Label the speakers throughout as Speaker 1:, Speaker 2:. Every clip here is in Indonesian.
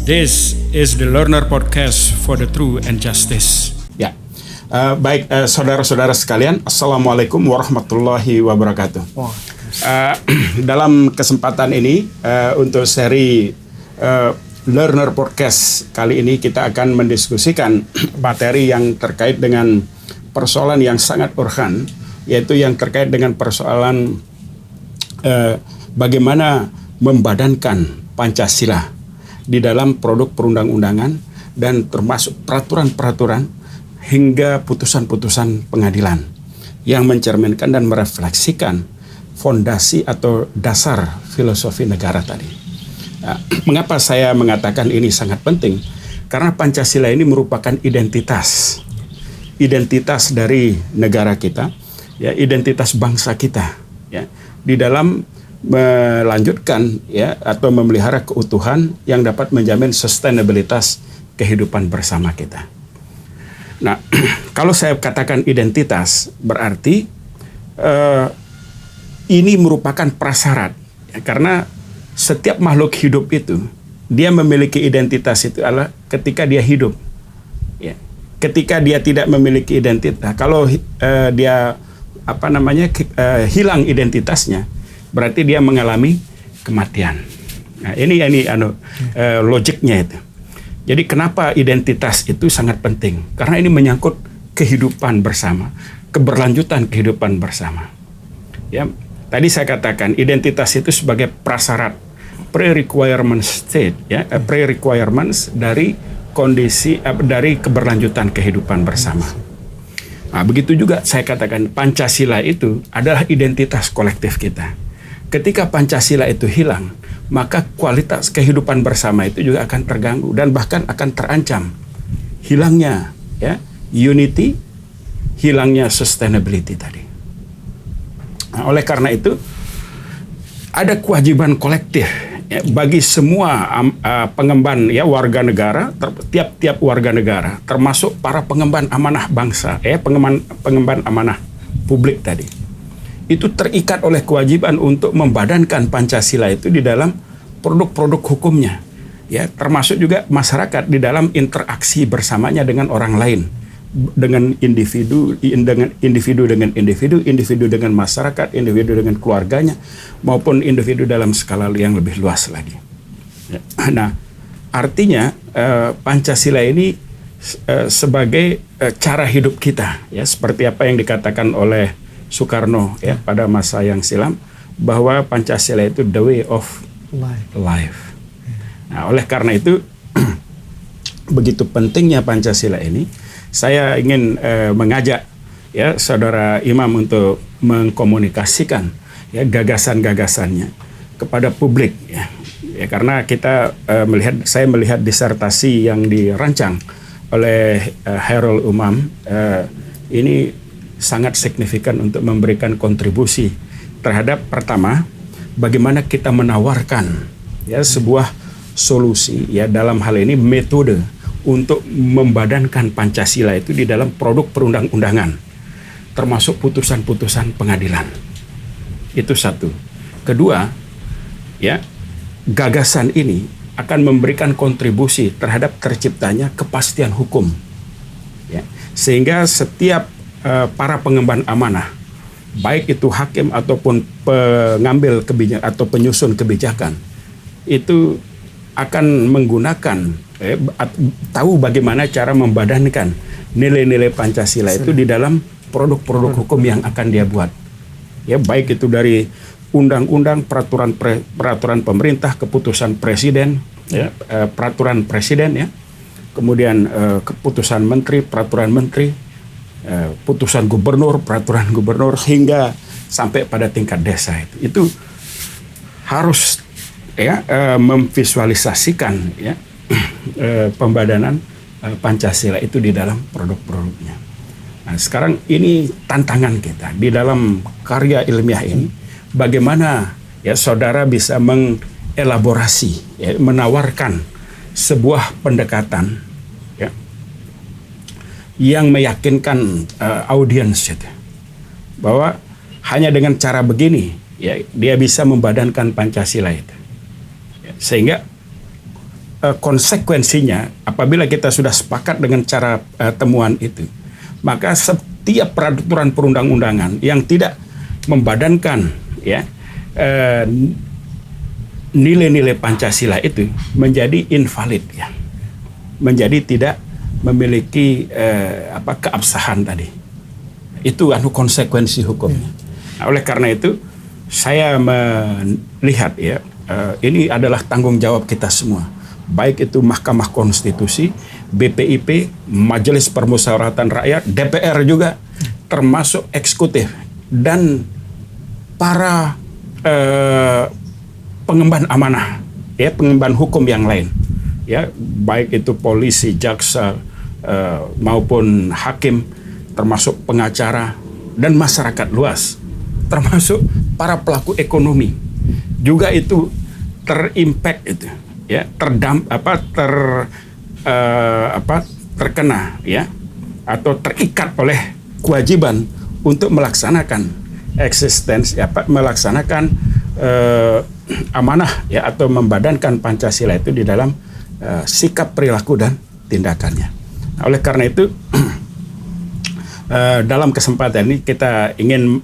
Speaker 1: This is the Learner Podcast for the True and Justice.
Speaker 2: Ya, baik saudara-saudara sekalian, Assalamualaikum warahmatullahi wabarakatuh. Dalam kesempatan ini untuk seri Learner Podcast kali ini kita akan mendiskusikan materi yang terkait dengan persoalan yang sangat urgen, yaitu yang terkait dengan persoalan bagaimana membadankan Pancasila di dalam produk perundang-undangan dan termasuk peraturan-peraturan hingga putusan-putusan pengadilan yang mencerminkan dan merefleksikan fondasi atau dasar filosofi negara tadi. Nah, mengapa saya mengatakan ini sangat penting? Karena Pancasila ini merupakan identitas dari negara kita, ya, identitas bangsa kita, ya, di dalam melanjutkan, ya, atau memelihara keutuhan yang dapat menjamin sustainabilitas kehidupan bersama kita. Nah, kalau saya katakan identitas, berarti ini merupakan prasyarat, ya, karena setiap makhluk hidup itu dia memiliki identitas itu adalah ketika dia hidup, ya. Ketika dia tidak memiliki identitas, kalau dia hilang identitasnya, berarti dia mengalami kematian. Nah, ini logiknya itu. Jadi kenapa identitas itu sangat penting? Karena ini menyangkut kehidupan bersama, keberlanjutan kehidupan bersama. Ya, tadi saya katakan identitas itu sebagai prasyarat, pre-requirement state, ya, pre-requirements dari kondisi dari keberlanjutan kehidupan bersama. Nah, begitu juga saya katakan Pancasila itu adalah identitas kolektif kita. Ketika Pancasila itu hilang, maka kualitas kehidupan bersama itu juga akan terganggu dan bahkan akan terancam. Hilangnya, ya, unity, hilangnya sustainability tadi. Nah, oleh karena itu ada kewajiban kolektif, ya, bagi semua pengemban, ya, warga negara, tiap-tiap warga negara, termasuk para pengemban amanah bangsa, pengemban amanah publik tadi. Itu terikat oleh kewajiban untuk membadankan Pancasila itu di dalam produk-produk hukumnya, ya, termasuk juga masyarakat di dalam interaksi bersamanya dengan orang lain, dengan individu dengan individu dengan masyarakat, individu dengan keluarganya, maupun individu dalam skala yang lebih luas lagi. Ya. Nah, artinya Pancasila ini sebagai cara hidup kita, ya, seperti apa yang dikatakan oleh Soekarno, ya, pada masa yang silam, bahwa Pancasila itu the way of life. Nah, oleh karena itu begitu pentingnya Pancasila ini, saya ingin mengajak, ya, saudara Imam untuk mengkomunikasikan, ya, gagasan-gagasannya kepada publik, ya. Ya, karena kita saya melihat disertasi yang dirancang oleh Khairul Umam ini sangat signifikan untuk memberikan kontribusi terhadap, pertama, bagaimana kita menawarkan, ya, sebuah solusi, ya, dalam hal ini metode untuk membadankan Pancasila itu di dalam produk perundang-undangan, termasuk putusan-putusan pengadilan. Itu satu. Kedua, ya, gagasan ini akan memberikan kontribusi terhadap terciptanya kepastian hukum, ya, sehingga setiap para pengemban amanah, baik itu hakim ataupun pengambil kebijakan atau penyusun kebijakan, itu akan menggunakan, tahu bagaimana cara membadankan nilai-nilai Pancasila itu di dalam produk-produk hukum yang akan dia buat, ya, baik itu dari undang-undang, peraturan pemerintah, keputusan presiden, ya, peraturan presiden, ya, kemudian keputusan menteri, peraturan menteri, putusan gubernur, peraturan gubernur, hingga sampai pada tingkat desa. Itu harus, ya, memvisualisasikan, ya, pembadanan Pancasila itu di dalam produk-produknya. Nah, sekarang ini tantangan kita di dalam karya ilmiah ini, bagaimana, ya, saudara bisa mengelaborasi, ya, menawarkan sebuah pendekatan, ya, yang meyakinkan audiens itu bahwa hanya dengan cara begini, ya, dia bisa membadankan Pancasila itu, ya, sehingga konsekuensinya apabila kita sudah sepakat dengan cara temuan itu, maka setiap peraturan perundang-undangan yang tidak membadankan ya nilai-nilai Pancasila itu menjadi invalid ya, menjadi tidak memiliki keabsahan tadi. Itu konsekuensi hukumnya. Nah, oleh karena itu saya melihat ya ini adalah tanggung jawab kita semua, baik itu Mahkamah Konstitusi, BPIP, Majelis Permusyawaratan Rakyat, DPR juga, termasuk eksekutif dan para pengemban amanah, ya pengemban hukum yang lain, ya baik itu polisi, jaksa maupun hakim, termasuk pengacara dan masyarakat luas, termasuk para pelaku ekonomi juga itu terimpact itu, ya terkena ya atau terikat oleh kewajiban untuk melaksanakan eksistensi melaksanakan amanah ya atau membadankan Pancasila itu di dalam sikap, perilaku dan tindakannya. Nah, oleh karena itu dalam kesempatan ini kita ingin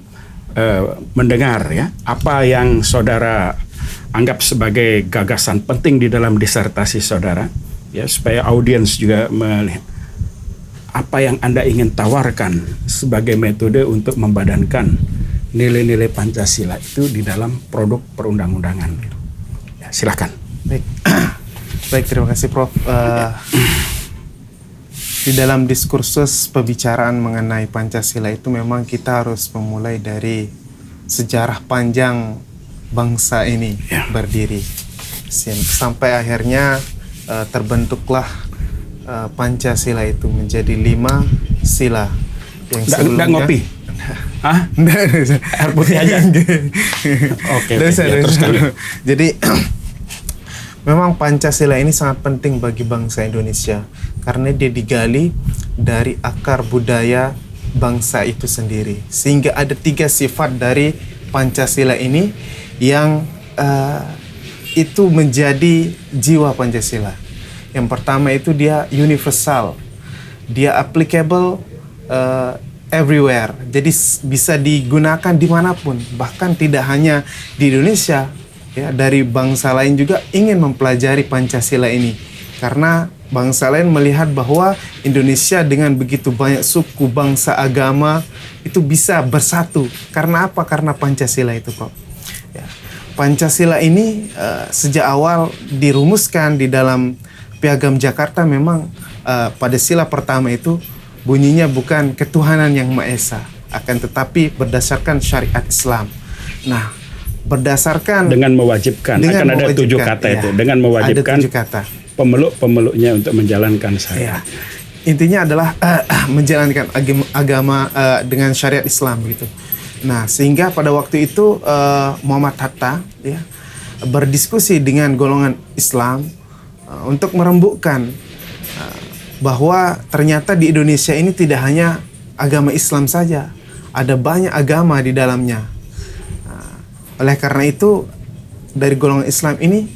Speaker 2: mendengar ya apa yang saudara anggap sebagai gagasan penting di dalam disertasi saudara, ya supaya audiens juga melihat apa yang Anda ingin tawarkan sebagai metode untuk membadankan nilai-nilai Pancasila itu di dalam produk perundang-undangan. Ya, silakan.
Speaker 3: Baik, terima kasih Prof. Di dalam diskursus pembicaraan mengenai Pancasila itu memang kita harus memulai dari sejarah panjang bangsa ini berdiri sampai akhirnya terbentuklah Pancasila itu menjadi 5 sila yang sebelumnya.
Speaker 2: Nggak ngopi? Hah? Air putih aja. Oke.
Speaker 3: Jadi memang Pancasila ini sangat penting bagi bangsa Indonesia karena dia digali dari akar budaya bangsa itu sendiri, sehingga ada 3 sifat dari Pancasila ini yang itu menjadi jiwa Pancasila. Yang pertama itu dia universal, dia applicable everywhere, jadi bisa digunakan dimanapun, bahkan tidak hanya di Indonesia, ya dari bangsa lain juga ingin mempelajari Pancasila ini karena bangsa lain melihat bahwa Indonesia dengan begitu banyak suku, bangsa, agama itu bisa bersatu. Karena apa? Karena Pancasila itu, Prof. Ya. Pancasila ini sejak awal dirumuskan di dalam Piagam Jakarta memang pada sila pertama itu bunyinya bukan ketuhanan yang Maha Esa, akan tetapi berdasarkan syariat Islam. Nah, berdasarkan
Speaker 2: dengan mewajibkan akan ada 7 kata ya, itu dengan mewajibkan
Speaker 3: ada 7 kata
Speaker 2: pemeluk-pemeluknya untuk menjalankan syariat.
Speaker 3: Ya. Intinya adalah menjalankan agama dengan syariat Islam gitu. Nah, sehingga pada waktu itu Muhammad Hatta ya berdiskusi dengan golongan Islam untuk merembukkan bahwa ternyata di Indonesia ini tidak hanya agama Islam saja, ada banyak agama di dalamnya. Oleh karena itu dari golongan Islam ini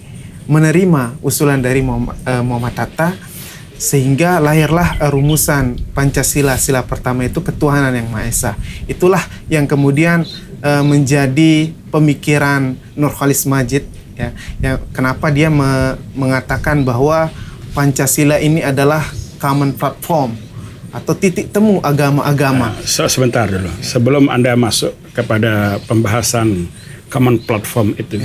Speaker 3: menerima usulan dari Muhammad Hatta sehingga lahirlah rumusan Pancasila, sila pertama itu ketuhanan yang Maha Esa. Itulah yang kemudian menjadi pemikiran Nurcholish Madjid ya, yang kenapa dia mengatakan bahwa Pancasila ini adalah common platform atau titik temu agama-agama.
Speaker 2: Sebentar dulu, sebelum Anda masuk kepada pembahasan common platform itu,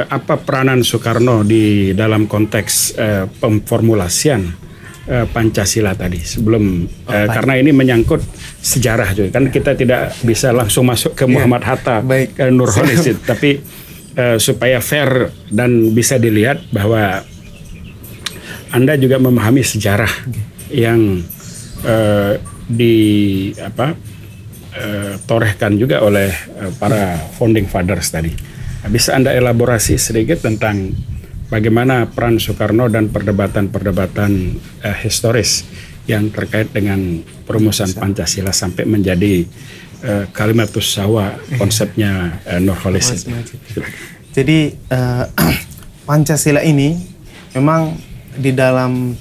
Speaker 2: apa peranan Soekarno di dalam konteks pemformulasian Pancasila tadi sebelum karena ini menyangkut sejarah juga kan, kita tidak bisa langsung masuk ke Muhammad Hatta, ke Nurcholish, tapi supaya fair dan bisa dilihat bahwa Anda juga memahami sejarah yang torehkan juga oleh para founding fathers tadi. Bisa Anda elaborasi sedikit tentang bagaimana peran Soekarno dan perdebatan-perdebatan historis yang terkait dengan perumusan Pancasila sampai menjadi kalimatus sawa konsepnya Nurcholish.
Speaker 3: Jadi Pancasila ini memang di dalam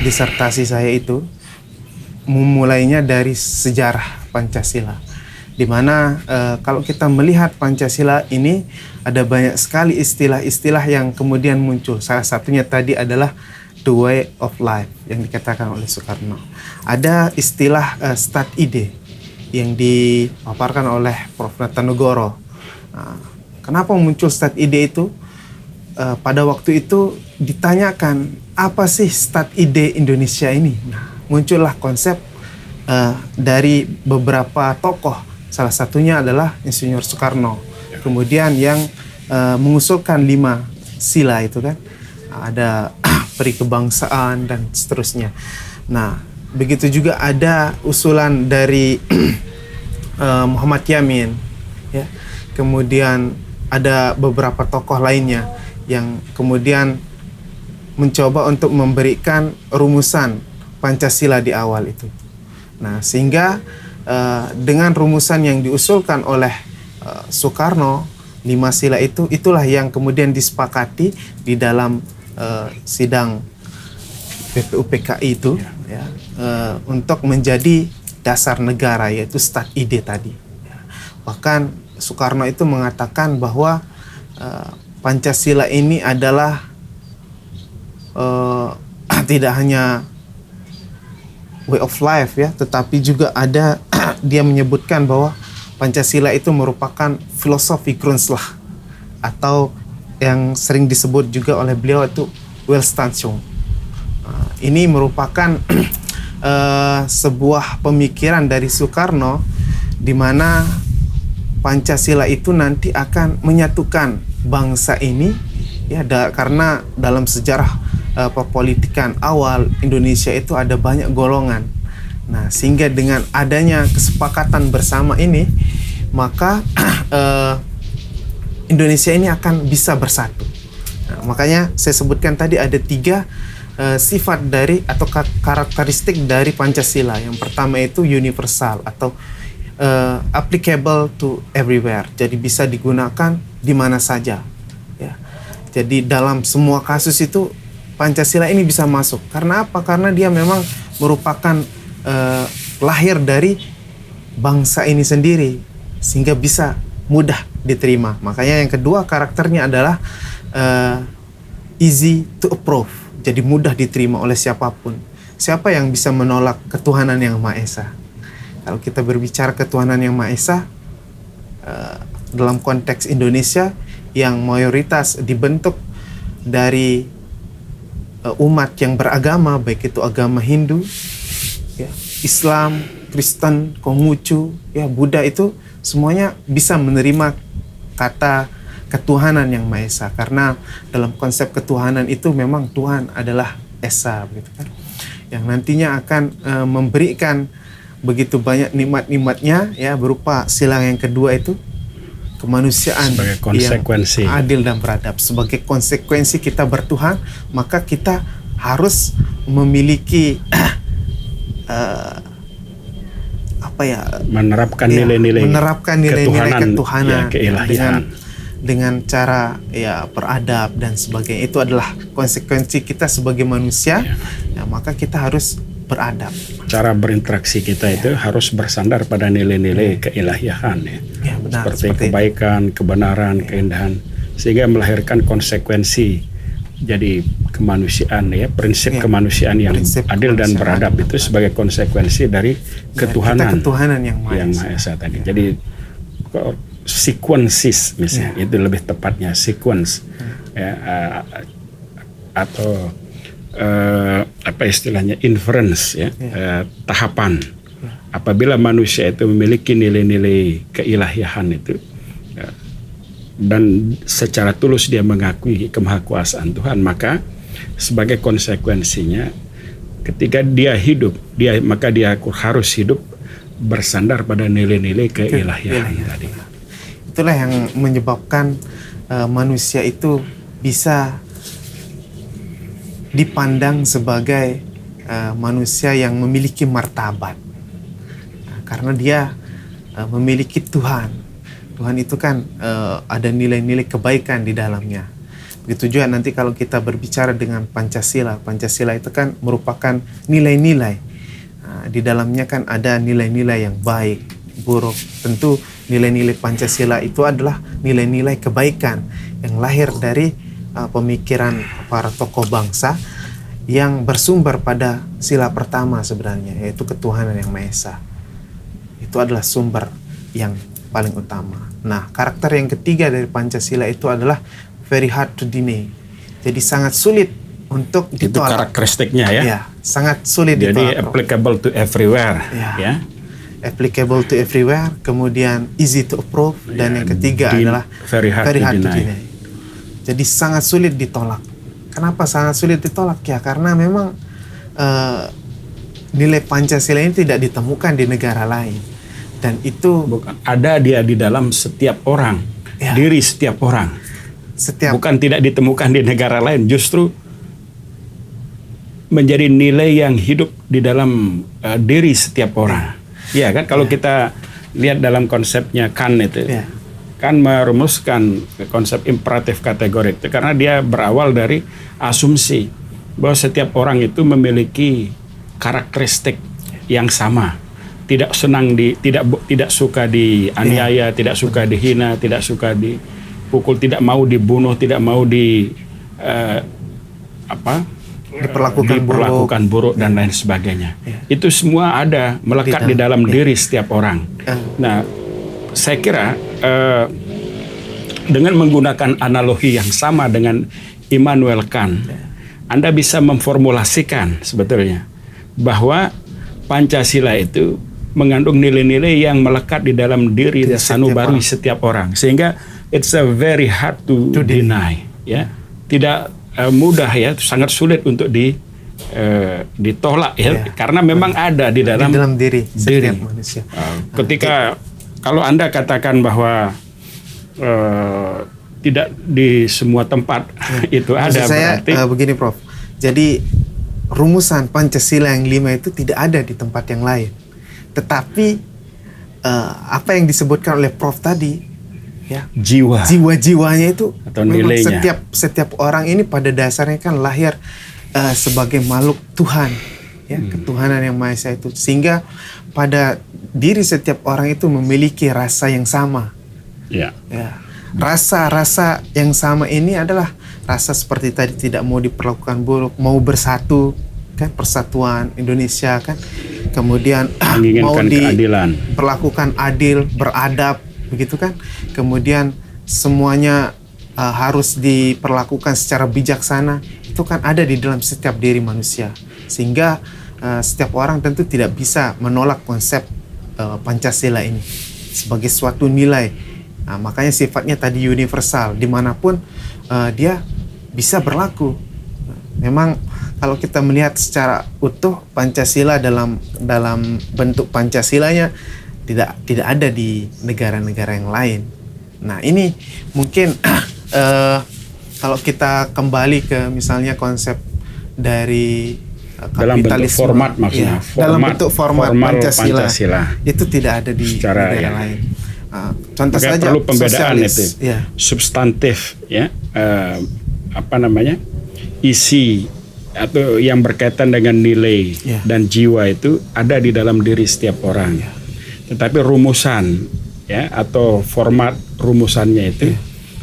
Speaker 3: disertasi saya itu memulainya dari sejarah Pancasila, di mana kalau kita melihat Pancasila ini ada banyak sekali istilah-istilah yang kemudian muncul. Salah satunya tadi adalah the way of life yang dikatakan oleh Soekarno. Ada istilah stat ide yang dipaparkan oleh Prof. Nathanegoro. Kenapa muncul stat ide itu? Pada waktu itu ditanyakan apa sih stat ide Indonesia ini. Nah, muncullah konsep dari beberapa tokoh. Salah satunya adalah Insinyur Soekarno. Kemudian yang mengusulkan 5 sila itu kan. Ada peri kebangsaan dan seterusnya. Nah, begitu juga ada usulan dari Muhammad Yamin, ya. Kemudian ada beberapa tokoh lainnya yang kemudian mencoba untuk memberikan rumusan Pancasila di awal itu. Nah, sehingga dengan rumusan yang diusulkan oleh Soekarno, 5 sila itulah yang kemudian disepakati di dalam sidang PPUPKI itu, ya, untuk menjadi dasar negara, yaitu stat ide tadi. Bahkan Soekarno itu mengatakan bahwa Pancasila ini adalah tidak hanya way of life, ya, tetapi juga ada dia menyebutkan bahwa Pancasila itu merupakan filosofi Grundslag, atau yang sering disebut juga oleh beliau itu Welstanschauung. Ini merupakan sebuah pemikiran dari Soekarno di mana Pancasila itu nanti akan menyatukan bangsa ini, ya, karena dalam sejarah perpolitikan awal Indonesia itu ada banyak golongan. Nah, sehingga dengan adanya kesepakatan bersama ini, maka Indonesia ini akan bisa bersatu. Nah, makanya saya sebutkan tadi ada 3 sifat dari atau karakteristik dari Pancasila. Yang pertama itu universal atau applicable to everywhere. Jadi bisa digunakan di mana saja. Ya. Jadi dalam semua kasus itu Pancasila ini bisa masuk. Karena apa? Karena dia memang merupakan lahir dari bangsa ini sendiri, sehingga bisa mudah diterima. Makanya yang kedua karakternya adalah easy to approve. Jadi mudah diterima oleh siapapun. Siapa yang bisa menolak ketuhanan yang Maha Esa? Kalau kita berbicara ketuhanan yang Maha Esa, dalam konteks Indonesia yang mayoritas dibentuk dari umat yang beragama, baik itu agama Hindu, ya, Islam, Kristen, Konghucu, ya, Buddha, itu semuanya bisa menerima kata ketuhanan yang Maha Esa, karena dalam konsep ketuhanan itu memang Tuhan adalah Esa, begitu kan, yang nantinya akan memberikan begitu banyak nikmat-nikmatnya, ya, berupa sila yang kedua itu kemanusiaan
Speaker 2: sebagai konsekuensi
Speaker 3: yang adil dan beradab. Sebagai konsekuensi kita bertuhan, maka kita harus memiliki
Speaker 2: menerapkan nilai-nilai ketuhanan, ya, keilahian,
Speaker 3: dengan cara, ya, beradab dan sebagainya. Itu adalah konsekuensi kita sebagai manusia, ya, maka kita harus beradab. Cara berinteraksi kita itu harus bersandar pada nilai-nilai keilahian, ya. Ya, benar,
Speaker 2: seperti kebaikan, kebenaran, keindahan, sehingga melahirkan konsekuensi. Jadi kemanusiaan, ya, prinsip kemanusiaan yang adil dan beradab itu sebagai konsekuensi dari ketuhanan
Speaker 3: yang Maha
Speaker 2: Esa tadi. Jadi sequences misalnya, itu lebih tepatnya sequence, ya, atau apa istilahnya, inference, ya, tahapan. Apabila manusia itu memiliki nilai-nilai keilahian itu, dan secara tulus dia mengakui kemahakuasaan Tuhan, maka sebagai konsekuensinya ketika dia hidup, maka dia harus hidup bersandar pada nilai-nilai keilahian tadi.
Speaker 3: Itulah yang menyebabkan manusia itu bisa dipandang sebagai manusia yang memiliki martabat, karena dia memiliki Tuhan. Tuhan itu kan ada nilai-nilai kebaikan di dalamnya. Begitu juga nanti kalau kita berbicara dengan Pancasila. Pancasila itu kan merupakan nilai-nilai. Di dalamnya kan ada nilai-nilai yang baik, buruk. Tentu nilai-nilai Pancasila itu adalah nilai-nilai kebaikan yang lahir dari pemikiran para tokoh bangsa yang bersumber pada sila pertama sebenarnya, yaitu ketuhanan yang Maha Esa. Itu adalah sumber yang paling utama. Nah, karakter yang ketiga dari Pancasila itu adalah very hard to deny. Jadi sangat sulit untuk ditolak.
Speaker 2: Itu karakteristiknya ya.
Speaker 3: Ya, sangat sulit
Speaker 2: Jadi
Speaker 3: ditolak.
Speaker 2: applicable to everywhere ya.
Speaker 3: Applicable to everywhere, kemudian easy to approve, dan yang ketiga adalah
Speaker 2: very hard to deny.
Speaker 3: Jadi sangat sulit ditolak. Kenapa sangat sulit ditolak? Ya karena memang nilai Pancasila ini tidak ditemukan di negara lain. Dan itu
Speaker 2: ada dia di dalam setiap orang, diri setiap orang. Bukan tidak ditemukan di negara lain, justru menjadi nilai yang hidup di dalam diri setiap orang. Ya kan, kalau kita lihat dalam konsepnya Kant itu, Kant merumuskan konsep imperatif kategorik itu karena dia berawal dari asumsi bahwa setiap orang itu memiliki karakteristik yang sama. Tidak senang tidak suka dianiaya, tidak suka dihina, tidak suka dipukul, tidak mau dibunuh, tidak mau diperlakukan buruk dan lain sebagainya. Itu semua ada melekat di dalam diri setiap orang. Nah, saya kira dengan menggunakan analogi yang sama dengan Immanuel Kant, Anda bisa memformulasikan sebetulnya bahwa Pancasila itu mengandung nilai-nilai yang melekat di dalam diri sanubari setiap orang, sehingga it's a very hard to deny, ya, tidak mudah ya, sangat sulit untuk ditolak ya, karena memang ada di dalam
Speaker 3: diri setiap manusia.
Speaker 2: Ketika kalau Anda katakan bahwa tidak di semua tempat itu ada,
Speaker 3: saya,
Speaker 2: berarti
Speaker 3: begini Prof. Jadi rumusan Pancasila yang 5 itu tidak ada di tempat yang lain. Tetapi apa yang disebutkan oleh Prof tadi, ya, jiwa-jiwanya itu
Speaker 2: atau nilainya.
Speaker 3: Setiap orang ini pada dasarnya kan lahir sebagai makhluk Tuhan, ya, ketuhanan yang Maha Esa itu, sehingga pada diri setiap orang itu memiliki rasa yang sama. Ya. Rasa-rasa yang sama ini adalah rasa seperti tadi, tidak mau diperlakukan buruk, mau bersatu, kan, persatuan Indonesia kan, kemudian mau diperlakukan adil, beradab, begitu kan, kemudian semuanya harus diperlakukan secara bijaksana. Itu kan ada di dalam setiap diri manusia, sehingga setiap orang tentu tidak bisa menolak konsep Pancasila ini sebagai suatu nilai. Nah, makanya sifatnya tadi universal, dimanapun dia bisa berlaku. Memang kalau kita melihat secara utuh Pancasila dalam bentuk Pancasilanya tidak ada di negara-negara yang lain. Nah, ini mungkin kalau kita kembali ke misalnya konsep dari kapitalisme,
Speaker 2: dalam bentuk format maksudnya,
Speaker 3: dalam bentuk format Pancasila itu tidak ada di negara lain. Contoh saja
Speaker 2: perlu pembedaan
Speaker 3: sosialis,
Speaker 2: itu substantif, ya, isi atau yang berkaitan dengan nilai dan jiwa itu ada di dalam diri setiap orang. Tetapi rumusan, ya, atau format rumusannya itu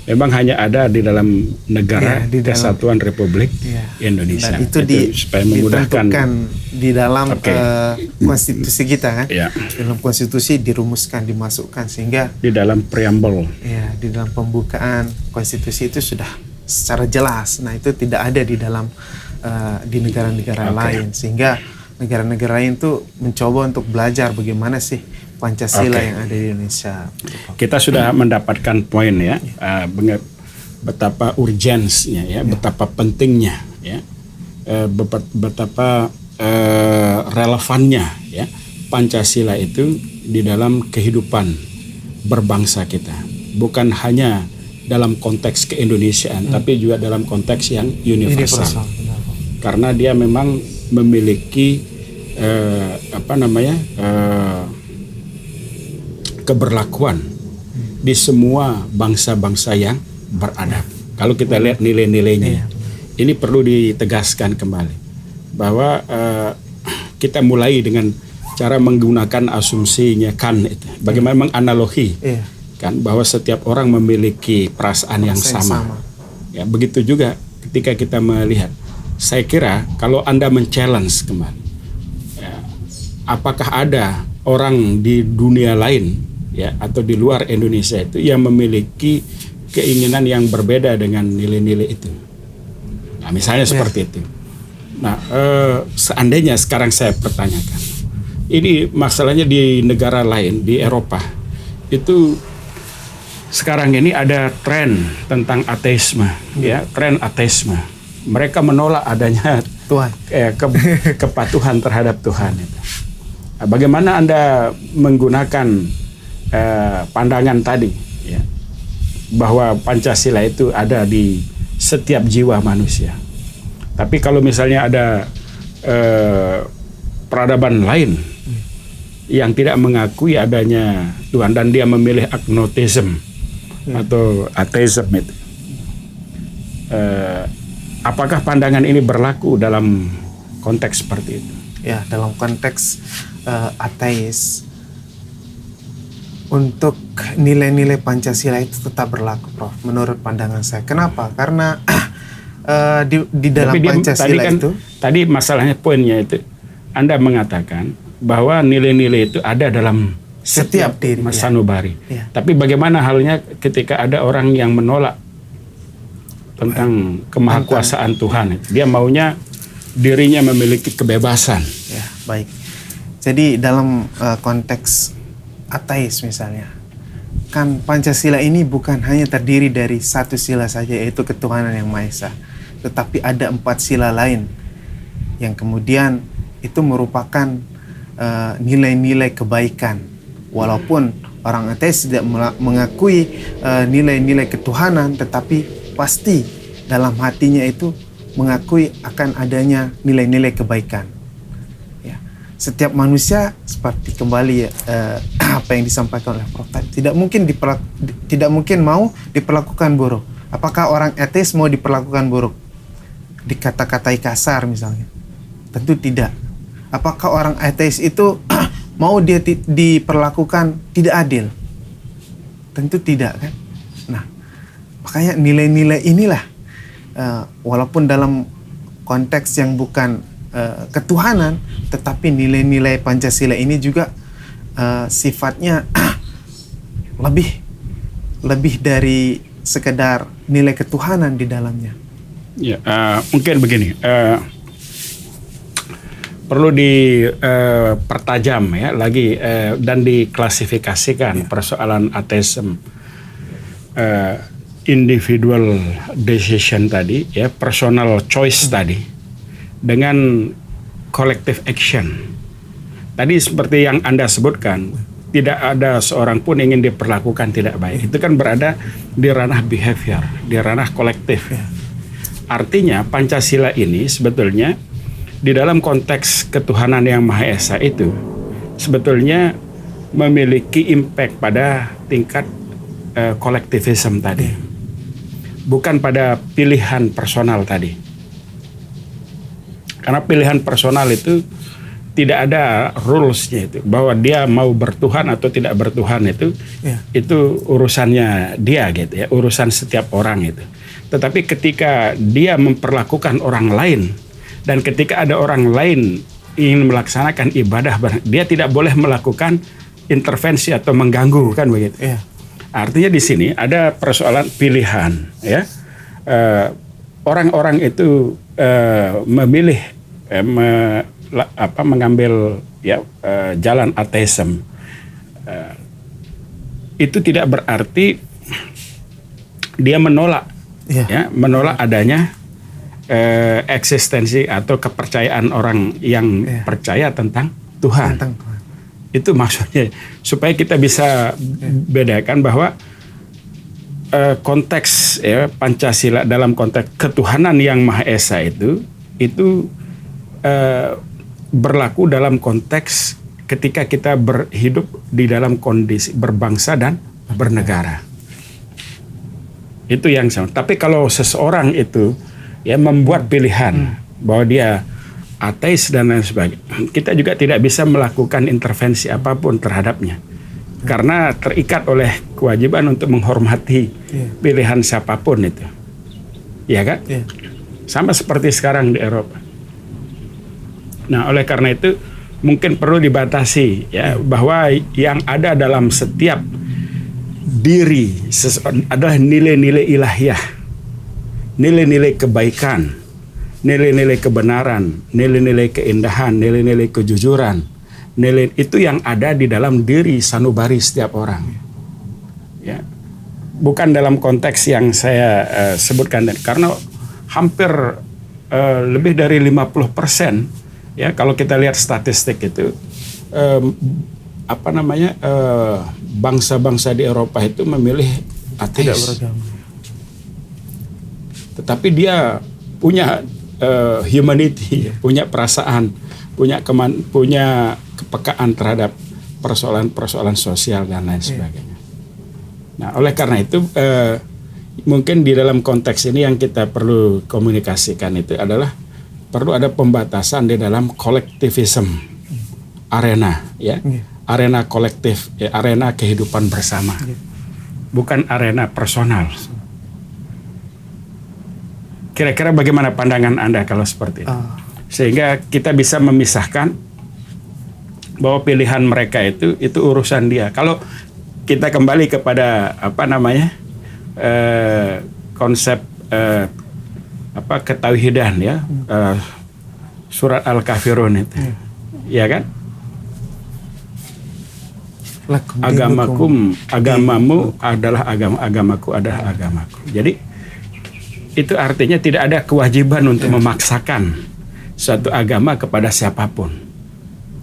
Speaker 2: memang hanya ada di dalam negara Kesatuan Republik Indonesia.
Speaker 3: Dan itu
Speaker 2: supaya memudahkan
Speaker 3: di dalam konstitusi kita kan.
Speaker 2: Dalam
Speaker 3: konstitusi dirumuskan, dimasukkan, sehingga
Speaker 2: di dalam preambel.
Speaker 3: Di dalam pembukaan konstitusi itu sudah secara jelas. Nah, itu tidak ada di dalam di negara-negara lain, sehingga negara-negara lain itu mencoba untuk belajar bagaimana sih Pancasila yang ada di Indonesia.
Speaker 2: Kita sudah mendapatkan poin, ya, betapa urgensnya, ya, betapa pentingnya, ya, betapa relevannya, ya, Pancasila itu di dalam kehidupan berbangsa kita, bukan hanya dalam konteks keindonesiaan, tapi juga dalam konteks yang universal. Karena dia memang memiliki keberlakuan di semua bangsa-bangsa yang beradab. Kalau kita lihat nilai-nilainya, ini perlu ditegaskan kembali bahwa kita mulai dengan cara menggunakan asumsinya Kant itu, bagaimana menganalogi kan bahwa setiap orang memiliki perasaan yang sama. Ya, begitu juga ketika kita melihat, saya kira kalau Anda men-challenge kembali, ya, apakah ada orang di dunia lain ya atau di luar Indonesia itu yang memiliki keinginan yang berbeda dengan nilai-nilai itu? Nah, misalnya seperti itu. Nah, seandainya sekarang saya pertanyakan, ini masalahnya di negara lain, di Eropa, itu sekarang ini ada tren tentang ateisme, ya, tren ateisme. Mereka menolak adanya
Speaker 3: Tuhan,
Speaker 2: kepatuhan terhadap Tuhan itu. Nah, bagaimana Anda menggunakan pandangan tadi, ya, bahwa Pancasila itu ada di setiap jiwa manusia. Tapi kalau misalnya ada peradaban lain yang tidak mengakui adanya Tuhan dan dia memilih agnotism atau ateism itu, apakah pandangan ini berlaku dalam konteks seperti itu?
Speaker 3: Ya, dalam konteks ateis, untuk nilai-nilai Pancasila itu tetap berlaku, Prof. Menurut pandangan saya. Kenapa? Karena di dalam Pancasila
Speaker 2: tadi
Speaker 3: itu,
Speaker 2: tadi masalahnya poinnya itu Anda mengatakan bahwa nilai-nilai itu ada dalam setiap
Speaker 3: diri
Speaker 2: sanubari. Tapi bagaimana halnya ketika ada orang yang menolak tentang kemahakuasaan Tuhan? Dia maunya dirinya memiliki kebebasan.
Speaker 3: Ya, baik. Jadi dalam konteks ateis misalnya, kan Pancasila ini bukan hanya terdiri dari satu sila saja, yaitu ketuhanan yang Maha Esa, tetapi ada 4 sila lain yang kemudian itu merupakan nilai-nilai kebaikan. Walaupun orang ateis tidak mengakui nilai-nilai ketuhanan, tetapi pasti dalam hatinya itu mengakui akan adanya nilai-nilai kebaikan. Ya. Setiap manusia seperti kembali apa yang disampaikan oleh Prof. tidak mungkin mau diperlakukan buruk. Apakah orang ateis mau diperlakukan buruk? Dikata-katai kasar misalnya? Tentu tidak. Apakah orang ateis itu mau dia diperlakukan tidak adil? Tentu tidak, kan? Nah, makanya nilai-nilai inilah, walaupun dalam konteks yang bukan ketuhanan, tetapi nilai-nilai Pancasila ini juga sifatnya lebih dari sekedar nilai ketuhanan di dalamnya.
Speaker 2: Ya, mungkin begini. Perlu dipertajam ya lagi dan diklasifikasikan persoalan ateisme, individual decision tadi, ya, personal choice tadi, dengan collective action. Tadi seperti yang Anda sebutkan, tidak ada seorang pun ingin diperlakukan tidak baik. Itu kan berada di ranah behavior, di ranah kolektif. Artinya Pancasila ini sebetulnya di dalam konteks ketuhanan yang Maha Esa itu sebetulnya memiliki impact pada tingkat kolektivisme tadi, bukan pada pilihan personal tadi. Karena pilihan personal itu tidak ada rules-nya itu, bahwa dia mau bertuhan atau tidak bertuhan itu urusannya dia gitu ya, urusan setiap orang itu. Tetapi ketika dia memperlakukan orang lain, dan ketika ada orang lain ingin melaksanakan ibadah, dia tidak boleh melakukan intervensi atau mengganggu, kan begitu. Artinya di sini ada persoalan pilihan, ya. Orang-orang itu memilih mengambil jalan ateisme. Itu tidak berarti dia menolak, menolak adanya eksistensi atau kepercayaan orang yang percaya tentang Tuhan. Itu maksudnya supaya kita bisa bedakan bahwa konteks Pancasila dalam konteks ketuhanan yang Maha Esa itu berlaku dalam konteks ketika kita berhidup di dalam kondisi berbangsa dan bernegara. Itu yang sama. Tapi kalau seseorang itu ya membuat pilihan bahwa dia ateis dan lain sebagainya, kita juga tidak bisa melakukan intervensi apapun terhadapnya. Karena terikat oleh kewajiban untuk menghormati pilihan siapapun itu. Iya kan? Sama seperti sekarang di Eropa. Nah, oleh karena itu mungkin perlu dibatasi ya, bahwa yang ada dalam setiap diri adalah nilai-nilai ilahiyah, nilai-nilai kebaikan, nilai-nilai kebenaran, nilai-nilai keindahan, nilai-nilai kejujuran, nilai itu yang ada di dalam diri sanubari setiap orang. Ya, bukan dalam konteks yang saya sebutkan, karena hampir lebih dari 50%. Ya, kalau kita lihat statistik itu, bangsa-bangsa di Eropa itu memilih ateis.
Speaker 3: Tidak beragama.
Speaker 2: Tetapi dia punya humanity, punya perasaan, punya kepekaan terhadap persoalan-persoalan sosial dan lain sebagainya. Nah, oleh karena itu mungkin di dalam konteks ini yang kita perlu komunikasikan itu adalah perlu ada pembatasan di dalam kolektivisme arena, ya, arena kolektif, ya, arena kehidupan bersama, bukan arena personal. Kira-kira bagaimana pandangan Anda kalau seperti itu? Sehingga kita bisa memisahkan bahwa pilihan mereka itu urusan dia. Kalau kita kembali kepada konsep ketauhidan, ya, surat Al-Kafirun itu, ya kan? Agamamu adalah agamaku adalah agamaku. Jadi itu artinya tidak ada kewajiban untuk memaksakan suatu agama kepada siapapun.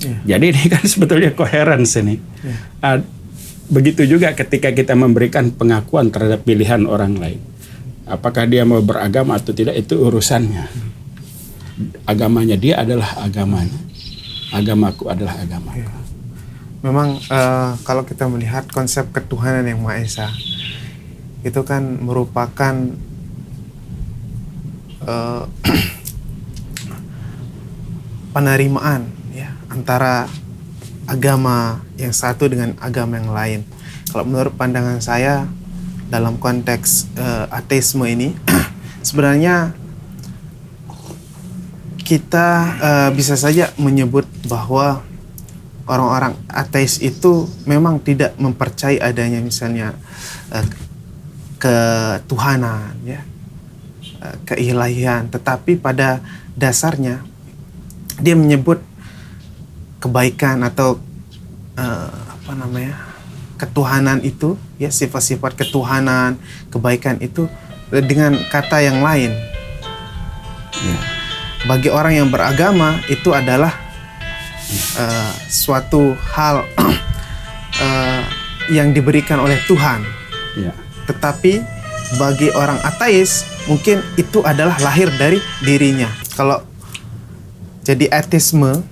Speaker 2: Jadi ini kan sebetulnya coherence ini. Begitu juga ketika kita memberikan pengakuan terhadap pilihan orang lain. Apakah dia mau beragama atau tidak, itu urusannya. Agamanya dia adalah agamanya. Agamaku adalah agamaku.
Speaker 3: Memang kalau kita melihat konsep ketuhanan yang Maha Esa, itu kan merupakan penerimaan, ya, antara agama yang satu dengan agama yang lain. Kalau menurut pandangan saya dalam konteks ateisme ini, sebenarnya kita bisa saja menyebut bahwa orang-orang ateis itu memang tidak mempercayai adanya misalnya ketuhanan, ya, keilahian, tetapi pada dasarnya dia menyebut kebaikan atau ketuhanan itu, ya, sifat-sifat ketuhanan, kebaikan itu dengan kata yang lain. Bagi orang yang beragama itu adalah suatu hal yang diberikan oleh Tuhan. Tetapi bagi orang ateis mungkin itu adalah lahir dari dirinya. Kalau jadi ateisme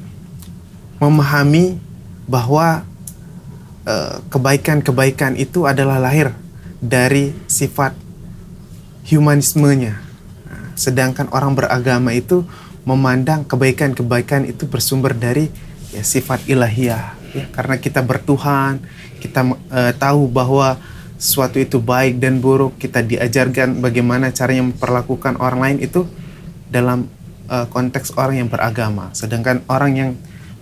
Speaker 3: memahami bahwa kebaikan-kebaikan itu adalah lahir dari sifat humanismenya. Sedangkan orang beragama itu memandang kebaikan-kebaikan itu bersumber dari, ya, sifat ilahiyah, ya, karena kita bertuhan, kita tahu bahwa sesuatu itu baik dan buruk, kita diajarkan bagaimana caranya memperlakukan orang lain itu dalam konteks orang yang beragama. Sedangkan orang yang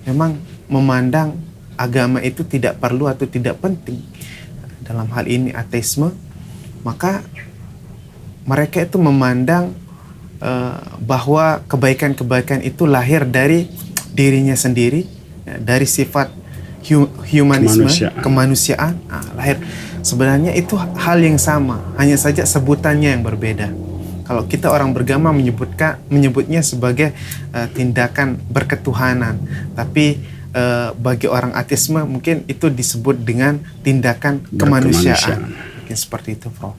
Speaker 3: memang memandang agama itu tidak perlu atau tidak penting, dalam hal ini ateisme, maka mereka itu memandang bahwa kebaikan-kebaikan itu lahir dari dirinya sendiri, dari sifat humanisme, kemanusiaan, lahir. Sebenarnya itu hal yang sama, hanya saja sebutannya yang berbeda. Kalau kita orang beragama menyebutnya sebagai tindakan berketuhanan, tapi bagi orang ateisme mungkin itu disebut dengan tindakan kemanusiaan. Mungkin seperti itu, Prof.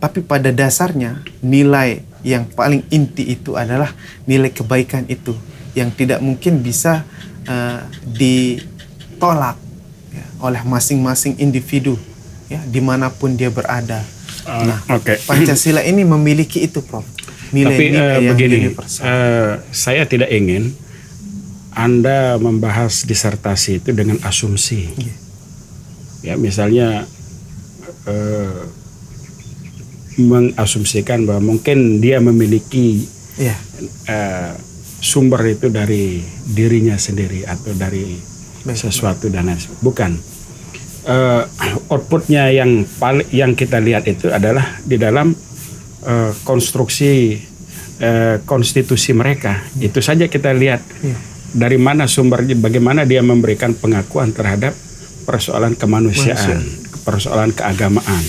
Speaker 3: Tapi pada dasarnya nilai yang paling inti itu adalah nilai kebaikan itu yang tidak mungkin bisa ditolak, ya, oleh masing-masing individu, ya, dimanapun dia berada.
Speaker 2: Oke.
Speaker 3: Pancasila ini memiliki itu, Prof.
Speaker 2: Tapi
Speaker 3: Nilai-nilai yang
Speaker 2: begini,
Speaker 3: universal.
Speaker 2: saya tidak ingin Anda membahas disertasi itu dengan asumsi. Ya, misalnya mengasumsikan bahwa mungkin dia memiliki sumber itu dari dirinya sendiri atau dari sesuatu dan lain sebagainya. Bukan. Outputnya yang kita lihat itu adalah di dalam konstruksi konstitusi mereka. Itu saja kita lihat dari mana sumbernya, bagaimana dia memberikan pengakuan terhadap persoalan kemanusiaan, persoalan keagamaan.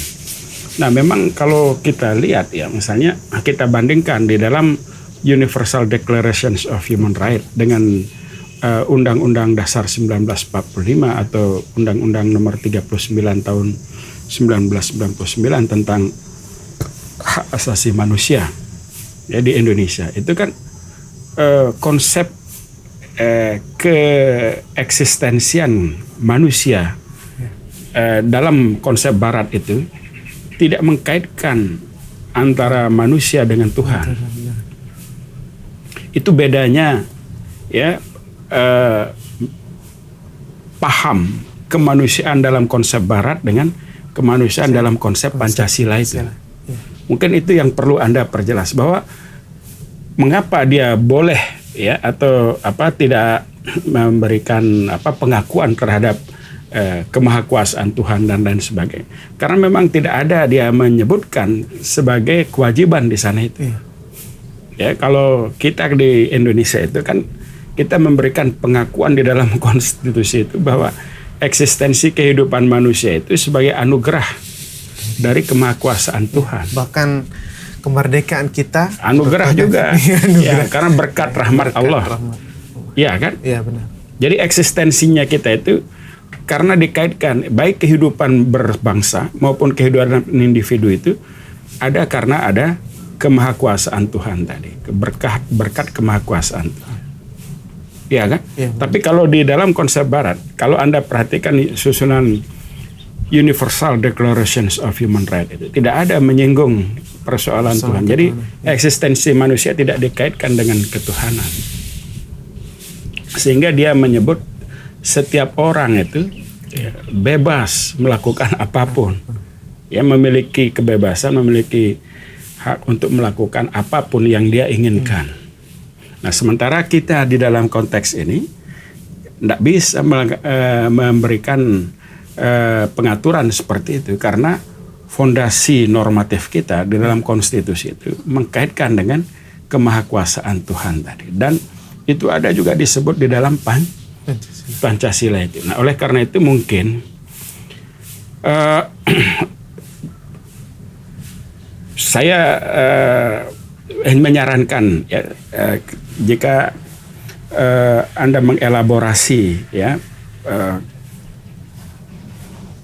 Speaker 2: Nah, memang kalau kita lihat ya, misalnya kita bandingkan di dalam Universal Declaration of Human Rights dengan Undang-Undang Dasar 1945 atau Undang-Undang Nomor 39 tahun 1999 tentang hak asasi manusia ya di Indonesia, itu kan konsep keeksistensian manusia dalam konsep Barat itu tidak mengkaitkan antara manusia dengan Tuhan. Itu bedanya ya, paham kemanusiaan dalam konsep Barat dengan kemanusiaan dalam konsep Pancasila itu. Mungkin itu yang perlu Anda perjelas, bahwa mengapa dia boleh ya atau tidak memberikan pengakuan terhadap kemahakuasaan Tuhan dan lain sebagainya. Karena memang tidak ada dia menyebutkan sebagai kewajiban di sana itu. Ya, kalau kita di Indonesia itu kan kita memberikan pengakuan di dalam konstitusi itu bahwa eksistensi kehidupan manusia itu sebagai anugerah dari kemahakuasaan Tuhan. Bahkan
Speaker 3: kemerdekaan kita
Speaker 2: anugerah juga. Ya, karena berkat rahmat Allah. Iya kan?
Speaker 3: Iya, benar.
Speaker 2: Jadi eksistensinya kita itu karena dikaitkan baik kehidupan berbangsa maupun kehidupan individu itu ada karena ada kemahakuasaan Tuhan tadi, berkat kemahakuasaan Tuhan. Iya kan?
Speaker 3: Ya,
Speaker 2: tapi kalau di dalam konsep Barat, kalau Anda perhatikan susunan Universal Declaration of Human Rights itu tidak ada menyinggung persoalan Tuhan. Jadi eksistensi manusia tidak dikaitkan dengan ketuhanan. Sehingga dia menyebut setiap orang itu bebas melakukan apapun. Ya, memiliki kebebasan, memiliki hak untuk melakukan apapun yang dia inginkan. Nah, sementara kita di dalam konteks ini tidak bisa memberikan pengaturan seperti itu karena fondasi normatif kita di dalam konstitusi itu mengkaitkan dengan kemahakuasaan Tuhan tadi, dan itu ada juga disebut di dalam Pancasila itu. Nah, oleh karena itu mungkin saya menyarankan ya, jika Anda mengelaborasi ya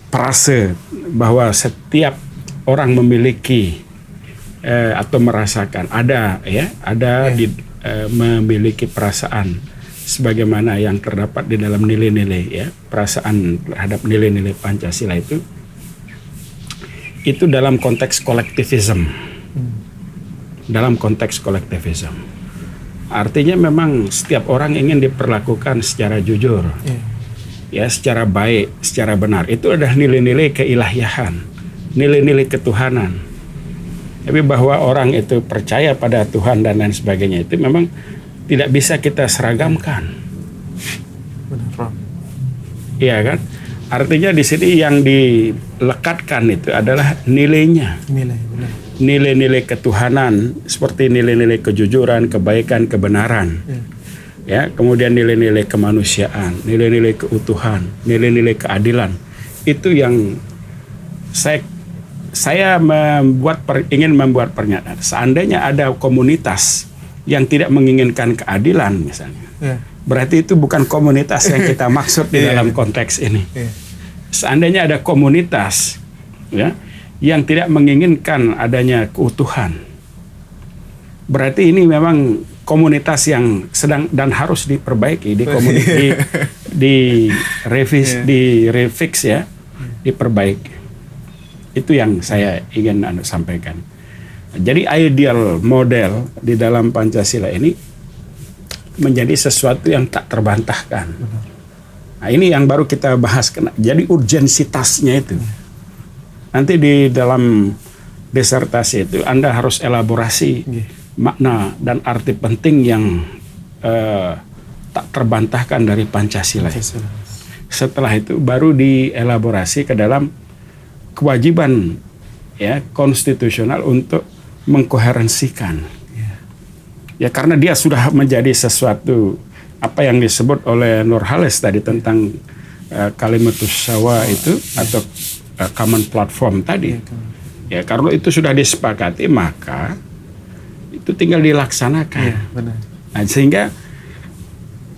Speaker 2: frase bahwa setiap orang memiliki atau merasakan memiliki perasaan sebagaimana yang terdapat di dalam nilai-nilai ya, perasaan terhadap nilai-nilai Pancasila itu dalam konteks kolektivisme. Dalam konteks kolektivisme. Artinya memang setiap orang ingin diperlakukan secara jujur. Ya, secara baik, secara benar. Itu adalah nilai-nilai keilahian, nilai-nilai ketuhanan. Tapi bahwa orang itu percaya pada Tuhan dan lain sebagainya itu memang tidak bisa kita seragamkan.
Speaker 3: Benar.
Speaker 2: Iya kan? Artinya di sini yang dilekatkan itu adalah nilainya. Nilai-nilai ketuhanan seperti nilai-nilai kejujuran, kebaikan, kebenaran. Ya, kemudian nilai-nilai kemanusiaan, nilai-nilai keutuhan, nilai-nilai keadilan. Itu yang saya ingin membuat pernyataan. Seandainya ada komunitas yang tidak menginginkan keadilan misalnya, berarti itu bukan komunitas yang kita maksud di dalam konteks ini. Seandainya ada komunitas ya yang tidak menginginkan adanya keutuhan, berarti ini memang komunitas yang sedang dan harus diperbaiki, direfix ya, diperbaiki. Itu yang saya ingin sampaikan. Jadi ideal model di dalam Pancasila ini menjadi sesuatu yang tak terbantahkan. Nah, ini yang baru kita bahas. Jadi urgensitasnya itu. Nanti di dalam disertasi itu Anda harus elaborasi makna dan arti penting yang tak terbantahkan dari Pancasila. Setelah itu baru dielaborasi ke dalam kewajiban ya konstitusional untuk mengkoherensikan. Ya karena dia sudah menjadi sesuatu apa yang disebut oleh Nurhalis tadi tentang kalimatus sawa itu atau common platform tadi. Ya kalau itu sudah disepakati maka itu tinggal dilaksanakan. Nah, sehingga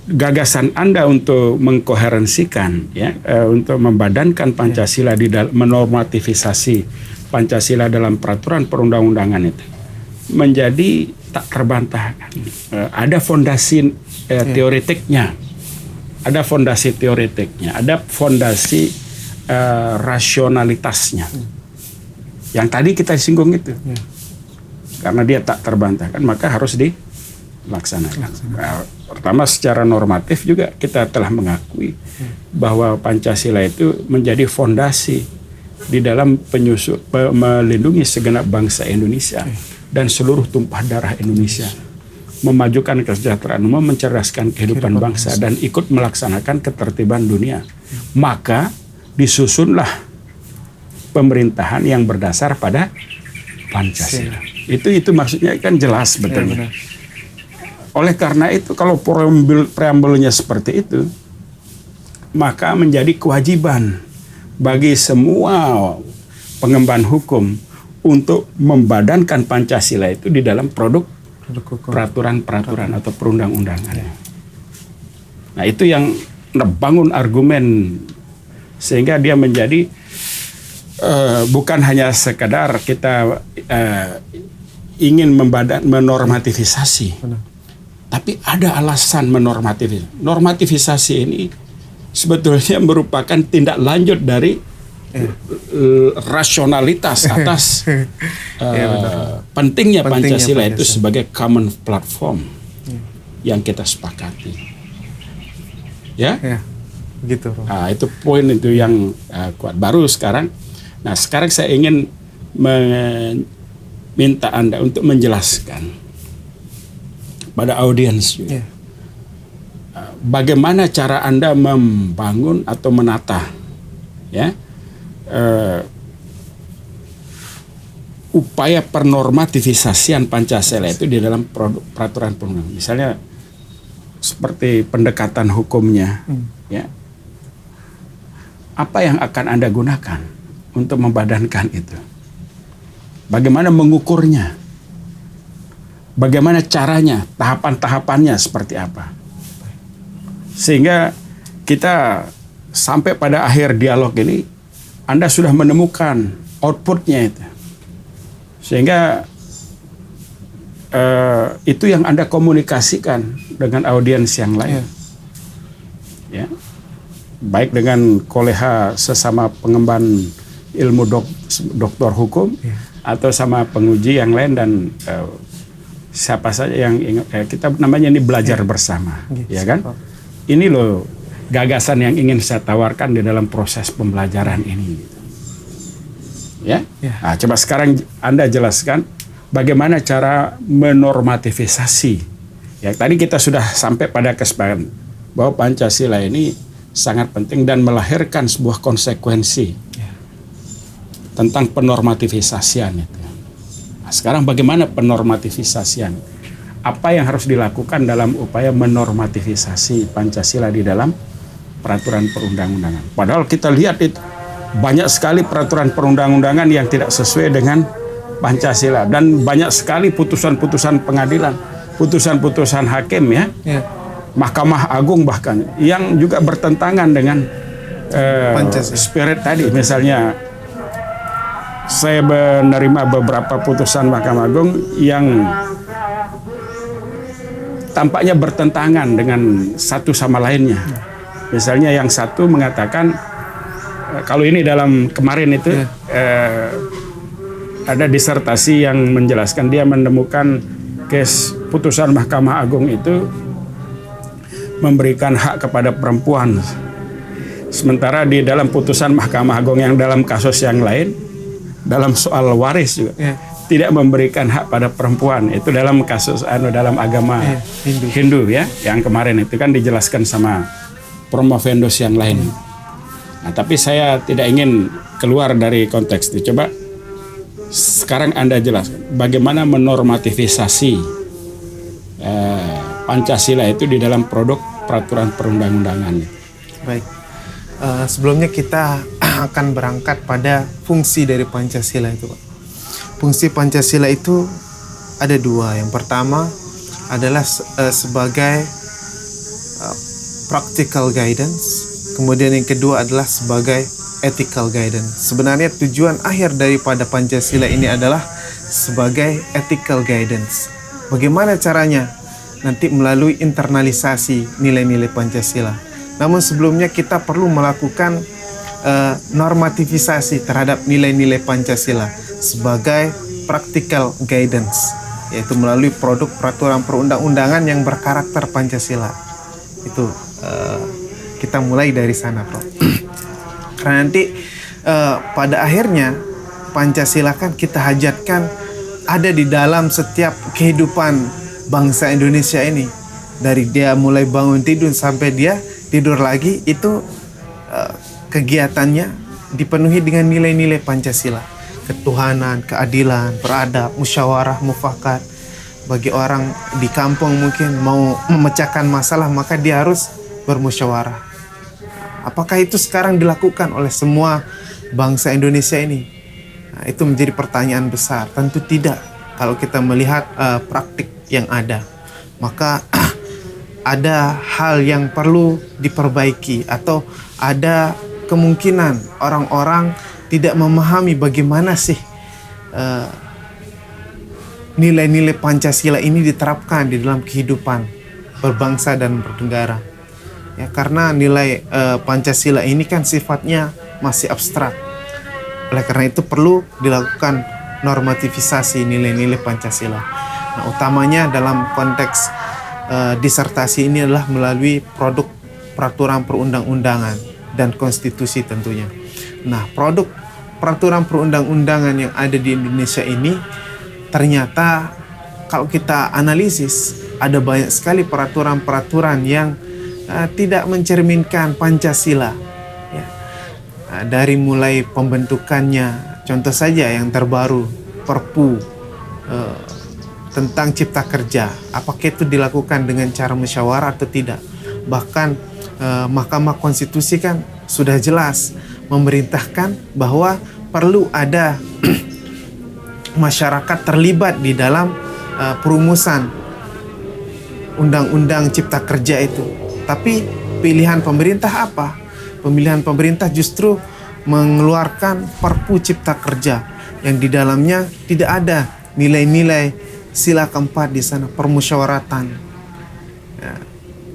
Speaker 2: gagasan Anda untuk mengkoherensikan ya untuk membadankan Pancasila menormatifisasi Pancasila dalam peraturan perundang-undangan itu menjadi tak terbantahkan. Ada fondasi teoretiknya, ada fondasi teoretiknya, ada fondasi rasionalitasnya. Yang tadi kita singgung itu, karena dia tak terbantahkan, maka harus dilaksanakan. Pertama secara normatif juga kita telah mengakui bahwa Pancasila itu menjadi fondasi di dalam melindungi segenap bangsa Indonesia dan seluruh tumpah darah Indonesia, memajukan kesejahteraan umum, mencerdaskan kehidupan bangsa dan ikut melaksanakan ketertiban dunia. Maka disusunlah pemerintahan yang berdasar pada Pancasila. Itu maksudnya kan jelas betul. Oleh karena itu kalau preambulnya seperti itu, maka menjadi kewajiban bagi semua pengemban hukum untuk membadankan Pancasila itu di dalam produk peraturan-peraturan atau perundang-undangan. Nah itu yang membangun argumen sehingga dia menjadi bukan hanya sekadar kita ingin menormatifisasi, tapi ada alasan menormatifisasi. Normatifisasi ini sebetulnya merupakan tindak lanjut dari rasionalitas atas pentingnya Pancasila itu sebagai common platform yang kita sepakati. Ya, begitu. Nah, itu poin itu yang kuat. Baru sekarang. Nah, sekarang saya ingin meminta Anda untuk menjelaskan pada audiens bagaimana cara Anda membangun atau menata ya upaya pernormatifisasian Pancasila itu di dalam peraturan perundang-undangan. Misalnya seperti pendekatan hukumnya, ya. Apa yang akan Anda gunakan untuk membadankan itu? Bagaimana mengukurnya? Bagaimana caranya? Tahapan-tahapannya seperti apa? Sehingga kita sampai pada akhir dialog ini Anda sudah menemukan outputnya itu. Sehingga itu yang Anda komunikasikan dengan audiens yang lain. Ya. Baik dengan kolega sesama pengemban ilmu doktor hukum atau sama penguji yang lain dan siapa saja yang kita namanya ini belajar bersama. Ya kan? Ini loh gagasan yang ingin saya tawarkan di dalam proses pembelajaran ini. Ya. Nah, coba sekarang Anda jelaskan bagaimana cara menormatifisasi. Ya, tadi kita sudah sampai pada kesepakatan bahwa Pancasila ini sangat penting dan melahirkan sebuah konsekuensi tentang penormatifisasian itu. Nah, sekarang bagaimana penormatifisasian? Apa yang harus dilakukan dalam upaya menormatifisasi Pancasila di dalam peraturan perundang-undangan? Padahal kita lihat itu banyak sekali peraturan perundang-undangan yang tidak sesuai dengan Pancasila dan banyak sekali putusan-putusan pengadilan, putusan-putusan hakim ya, Mahkamah Agung bahkan yang juga bertentangan dengan spirit tadi. Misalnya saya menerima beberapa putusan Mahkamah Agung yang tampaknya bertentangan dengan satu sama lainnya. Misalnya yang satu mengatakan kalau ini dalam kemarin itu ada disertasi yang menjelaskan dia menemukan putusan Mahkamah Agung itu memberikan hak kepada perempuan. Sementara di dalam putusan Mahkamah Agung yang dalam kasus yang lain, dalam soal waris juga tidak memberikan hak pada perempuan. Itu dalam kasus dalam agama Hindu ya, yang kemarin itu kan dijelaskan sama promovendos yang lain. Nah, tapi saya tidak ingin keluar dari konteks itu. Coba sekarang Anda jelaskan bagaimana menormatifisasi Pancasila itu di dalam produk peraturan perundang-undangan.
Speaker 3: Baik, sebelumnya kita akan berangkat pada fungsi dari Pancasila itu, Pak. Fungsi Pancasila itu ada dua. Yang pertama adalah sebagai practical guidance, kemudian yang kedua adalah sebagai ethical guidance. Sebenarnya tujuan akhir daripada Pancasila ini adalah sebagai ethical guidance. Bagaimana caranya? Nanti melalui internalisasi nilai-nilai Pancasila. Namun sebelumnya kita perlu melakukan normatifisasi terhadap nilai-nilai Pancasila sebagai practical guidance, yaitu melalui produk peraturan perundang-undangan yang berkarakter Pancasila. Itu kita mulai dari sana, Prof. Karena nanti pada akhirnya Pancasila kan kita hajatkan ada di dalam setiap kehidupan bangsa Indonesia ini. Dari dia mulai bangun tidur sampai dia tidur lagi, itu kegiatannya dipenuhi dengan nilai-nilai Pancasila. Ketuhanan, keadilan, beradab, musyawarah, mufakat. Bagi orang di kampung mungkin mau memecahkan masalah, maka dia harus bermusyawarah. Apakah itu sekarang dilakukan oleh semua bangsa Indonesia ini? Nah, itu menjadi pertanyaan besar. Tentu tidak. Kalau kita melihat praktik yang ada, maka ada hal yang perlu diperbaiki, atau ada kemungkinan orang-orang tidak memahami bagaimana sih nilai-nilai Pancasila ini diterapkan di dalam kehidupan berbangsa dan bernegara. Ya, karena nilai Pancasila ini kan sifatnya masih abstrak. Oleh karena itu perlu dilakukan normatifisasi nilai-nilai Pancasila. Nah, utamanya dalam konteks disertasi ini adalah melalui produk peraturan perundang-undangan dan konstitusi tentunya. Nah, produk peraturan perundang-undangan yang ada di Indonesia ini ternyata kalau kita analisis ada banyak sekali peraturan-peraturan yang tidak mencerminkan Pancasila. Ya. Dari mulai pembentukannya, contoh saja yang terbaru Perpu tentang Cipta Kerja, apakah itu dilakukan dengan cara musyawarah atau tidak? Bahkan Mahkamah Konstitusi kan sudah jelas memerintahkan bahwa perlu ada masyarakat terlibat di dalam perumusan Undang-Undang Cipta Kerja itu. Tapi pilihan pemerintah apa? Pemilihan pemerintah justru mengeluarkan Perpu Cipta Kerja yang di dalamnya tidak ada nilai-nilai sila keempat di sana, permusyawaratan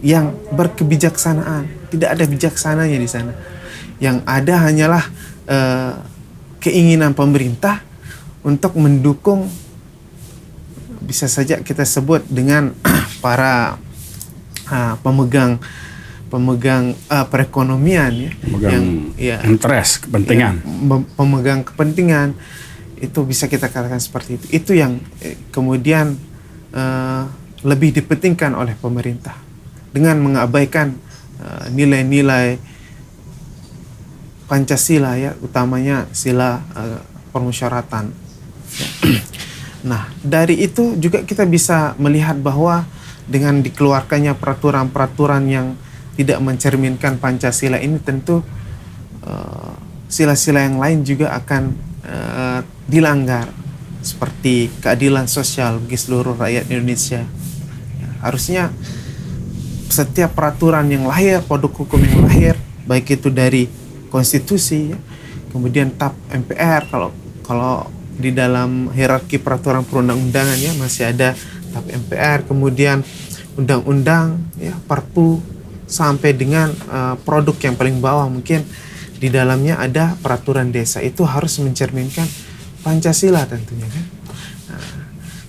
Speaker 3: yang berkebijaksanaan. Tidak ada bijaksananya di sana. Yang ada hanyalah keinginan pemerintah untuk mendukung, bisa saja kita sebut dengan para pemegang perekonomian, ya,
Speaker 2: pemegang interest, kepentingan,
Speaker 3: pemegang kepentingan, itu bisa kita katakan seperti itu. Itu yang kemudian lebih dipentingkan oleh pemerintah dengan mengabaikan nilai-nilai Pancasila, ya, utamanya sila permusyawaratan. Ya. Nah, dari itu juga kita bisa melihat bahwa dengan dikeluarkannya peraturan-peraturan yang tidak mencerminkan Pancasila ini, tentu sila-sila yang lain juga akan dilanggar, seperti keadilan sosial bagi seluruh rakyat Indonesia. Ya, harusnya setiap peraturan yang lahir, produk hukum yang lahir, baik itu dari konstitusi, ya, kemudian TAP MPR, kalau di dalam hierarki peraturan perundang-undangan, ya, masih ada TAP MPR, kemudian undang-undang, ya, Perpu, sampai dengan produk yang paling bawah mungkin di dalamnya ada peraturan desa, itu harus mencerminkan Pancasila tentunya kan. Nah,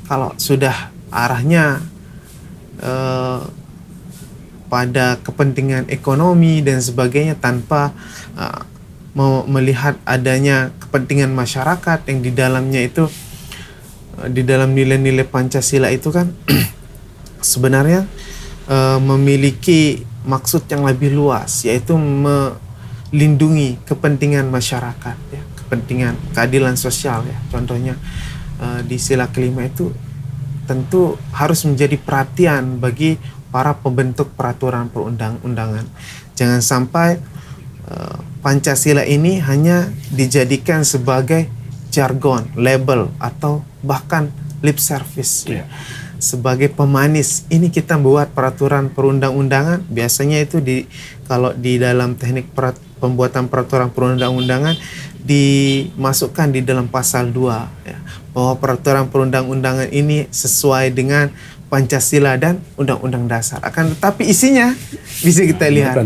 Speaker 3: kalau sudah arahnya pada kepentingan ekonomi dan sebagainya tanpa melihat adanya kepentingan masyarakat yang di dalamnya itu, di dalam nilai-nilai Pancasila itu kan sebenarnya memiliki maksud yang lebih luas, yaitu melindungi kepentingan masyarakat ya, kepentingan keadilan sosial ya. Contohnya di sila kelima itu tentu harus menjadi perhatian bagi para pembentuk peraturan perundang-undangan. Jangan sampai Pancasila ini hanya dijadikan sebagai jargon, label, atau bahkan lip service ya. Sebagai pemanis. Ini kita buat peraturan perundang-undangan, biasanya itu kalau di dalam teknik pembuatan peraturan perundang-undangan dimasukkan di dalam pasal 2 ya, bahwa peraturan perundang-undangan ini sesuai dengan Pancasila dan Undang-Undang Dasar. Akan tetapi isinya bisa kita lihat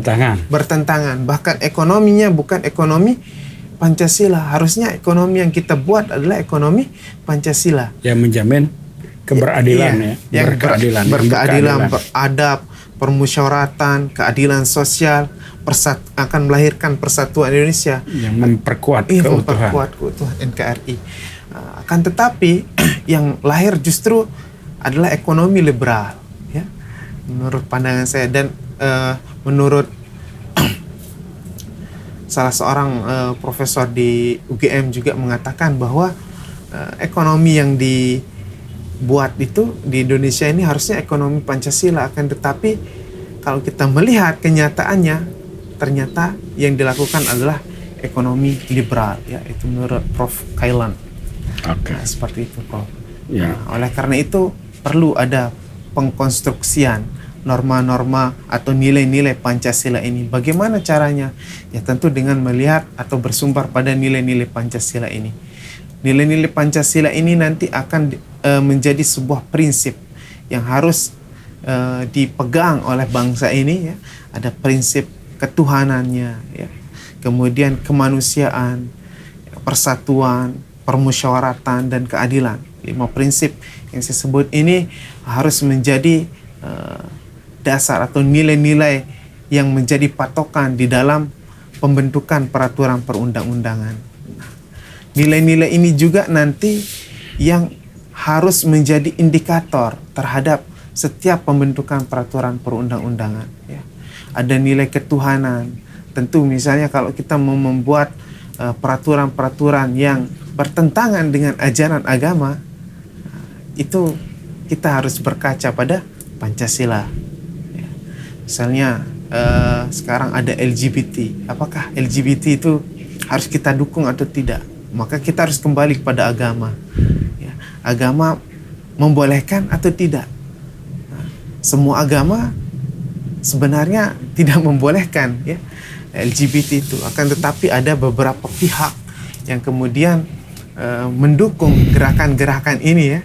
Speaker 3: bertentangan. Bahkan ekonominya bukan ekonomi Pancasila. Harusnya ekonomi yang kita buat adalah ekonomi Pancasila
Speaker 2: yang menjamin keberadilan
Speaker 3: berkeadilan, beradab, permusyawaratan, keadilan sosial, akan melahirkan persatuan Indonesia
Speaker 2: yang memperkuat
Speaker 3: keutuhan NKRI. Akan tetapi yang lahir justru adalah ekonomi liberal ya, menurut pandangan saya. Dan menurut salah seorang profesor di UGM juga mengatakan bahwa ekonomi yang dibuat itu di Indonesia ini harusnya ekonomi Pancasila. Akan tetapi kalau kita melihat kenyataannya, ternyata yang dilakukan adalah ekonomi liberal ya, itu menurut Prof. Kailan. Nah, seperti itu Prof.
Speaker 2: Ya.
Speaker 3: Nah, oleh karena itu perlu ada pengkonstruksian norma-norma atau nilai-nilai Pancasila ini. Bagaimana caranya? Ya tentu dengan melihat atau bersumber pada nilai-nilai Pancasila ini. Nilai-nilai Pancasila ini nanti akan menjadi sebuah prinsip yang harus dipegang oleh bangsa ini ya. Ada prinsip ketuhanannya ya. Kemudian kemanusiaan, persatuan, permusyawaratan, dan keadilan. 5 prinsip yang saya sebut ini harus menjadi dasar atau nilai-nilai yang menjadi patokan di dalam pembentukan peraturan perundang-undangan. Nilai-nilai ini juga nanti yang harus menjadi indikator terhadap setiap pembentukan peraturan perundang-undangan ya. Ada nilai ketuhanan. Tentu misalnya kalau kita mau membuat peraturan-peraturan yang bertentangan dengan ajaran agama, itu kita harus berkaca pada Pancasila ya. Misalnya sekarang ada LGBT, apakah LGBT itu harus kita dukung atau tidak? Maka kita harus kembali kepada agama ya. Agama membolehkan atau tidak? Nah, semua agama sebenarnya tidak membolehkan ya LGBT itu. Akan tetapi ada beberapa pihak yang kemudian mendukung gerakan-gerakan ini ya.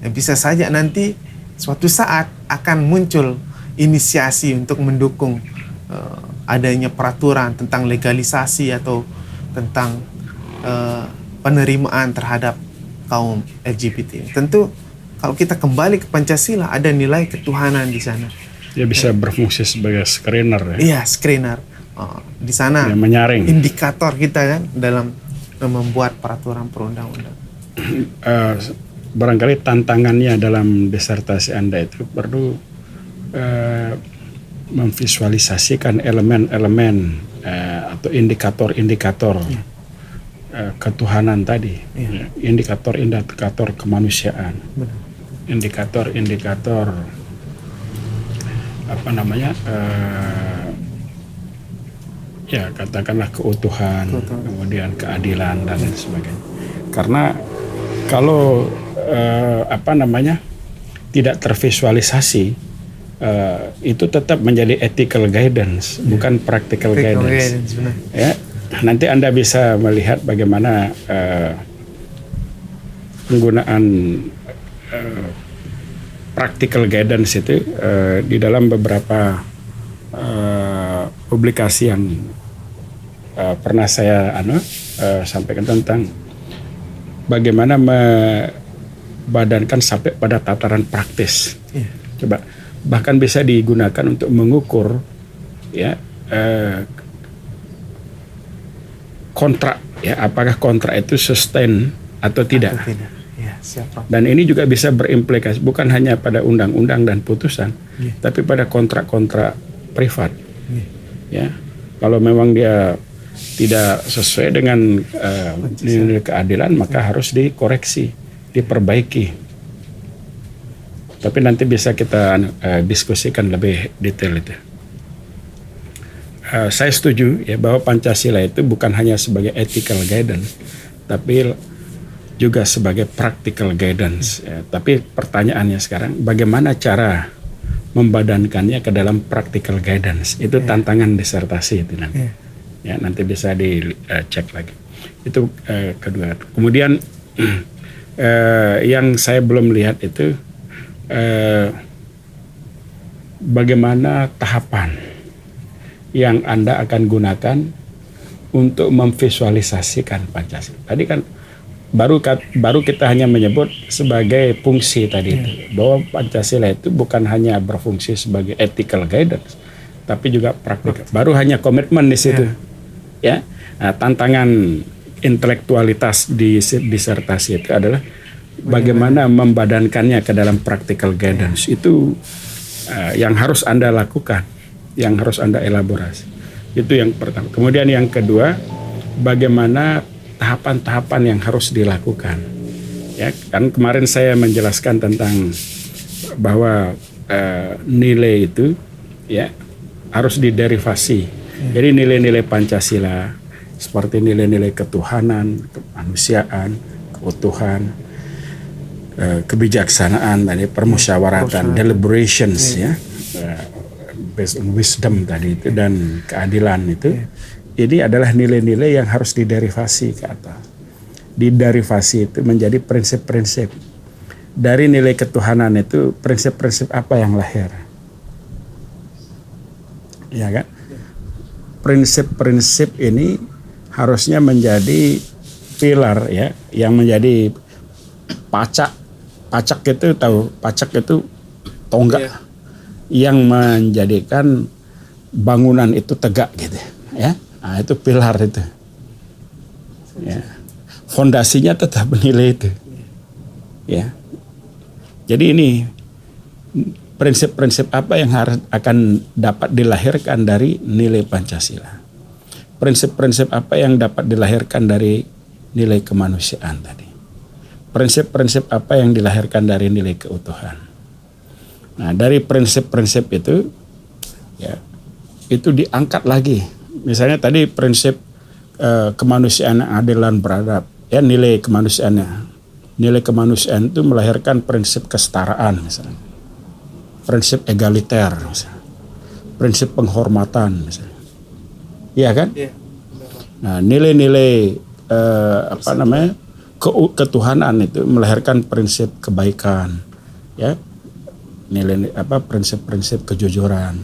Speaker 3: Bisa saja nanti suatu saat akan muncul inisiasi untuk mendukung adanya peraturan tentang legalisasi atau tentang penerimaan terhadap kaum LGBT. Tentu kalau kita kembali ke Pancasila, ada nilai ketuhanan di sana.
Speaker 2: Dia bisa berfungsi sebagai screener ya.
Speaker 3: Iya, screener. Di sana
Speaker 2: ya, menyaring
Speaker 3: indikator kita kan dalam membuat peraturan perundang-undangan.
Speaker 2: Barangkali tantangannya dalam disertasi Anda itu perlu memvisualisasikan elemen-elemen atau indikator-indikator ketuhanan tadi, ya. Indikator-indikator kemanusiaan, benar. Indikator-indikator apa namanya? Ya katakanlah keutuhan, kemudian keadilan dan lain sebagainya. Karena kalau tidak tervisualisasi, itu tetap menjadi ethical guidance, bukan practical guidance. Ya, nanti Anda bisa melihat bagaimana penggunaan practical guidance itu di dalam beberapa publikasi yang pernah saya sampaikan tentang bagaimana membadankan sampai pada tataran praktis. Coba bahkan bisa digunakan untuk mengukur ya kontrak ya, apakah kontrak itu sustain atau tidak.
Speaker 3: Ya, siapa?
Speaker 2: Dan ini juga bisa berimplikasi bukan hanya pada undang-undang dan putusan, tapi pada kontrak-kontrak privat. Ya, kalau memang dia tidak sesuai dengan nilai keadilan, maka harus dikoreksi, diperbaiki. Tapi nanti bisa kita diskusikan lebih detail itu. Saya setuju ya bahwa Pancasila itu bukan hanya sebagai ethical guidance, tapi juga sebagai practical guidance. Ya, tapi pertanyaannya sekarang, bagaimana cara membadankannya ke dalam practical guidance? Itu tantangan disertasi itu nanti. Ya, nanti bisa dicek lagi. Itu kedua. Kemudian yang saya belum lihat itu bagaimana tahapan yang Anda akan gunakan untuk memvisualisasikan Pancasila. Tadi kan baru kita hanya menyebut sebagai fungsi tadi itu, bahwa Pancasila itu bukan hanya berfungsi sebagai ethical guidance, tapi juga praktikal. Baru hanya komitmen di situ. Ya. Nah, tantangan intelektualitas di disertasi itu adalah bagaimana membadankannya ke dalam practical guidance. Itu yang harus Anda lakukan, yang harus Anda elaborasi. Itu yang pertama. Kemudian yang kedua, bagaimana tahapan-tahapan yang harus dilakukan. Ya, kan kemarin saya menjelaskan tentang bahwa nilai itu ya harus diderivasi. Jadi nilai-nilai Pancasila seperti nilai-nilai ketuhanan, kemanusiaan, keutuhan, kebijaksanaan, tadi permusyawaratan, deliberations ya. Based on wisdom tadi itu dan keadilan itu, ini adalah nilai-nilai yang harus diderivasi ke atas. Diderivasi itu menjadi prinsip-prinsip. Dari nilai ketuhanan itu prinsip-prinsip apa yang lahir? Ya kan? Prinsip-prinsip ini harusnya menjadi pilar ya, yang menjadi pacak. Pacak itu tahu, pacak itu tonggak. Yang menjadikan bangunan itu tegak gitu ya. Nah, itu pilar itu. Ya. Fondasinya tetap nilai itu. Ya. Jadi ini prinsip-prinsip apa yang akan dapat dilahirkan dari nilai Pancasila? Prinsip-prinsip apa yang dapat dilahirkan dari nilai kemanusiaan tadi? Prinsip-prinsip apa yang dilahirkan dari nilai keutuhan? Nah, dari prinsip-prinsip itu ya itu diangkat lagi. Misalnya tadi prinsip kemanusiaan yang adil dan beradab, ya nilai kemanusiaannya. Nilai kemanusiaan itu melahirkan prinsip kesetaraan misalnya. Prinsip egaliter misalnya. Prinsip penghormatan misalnya. Iya kan? Nah, nilai-nilai ketuhanan itu melahirkan prinsip kebaikan, ya. Nilai prinsip-prinsip kejujuran.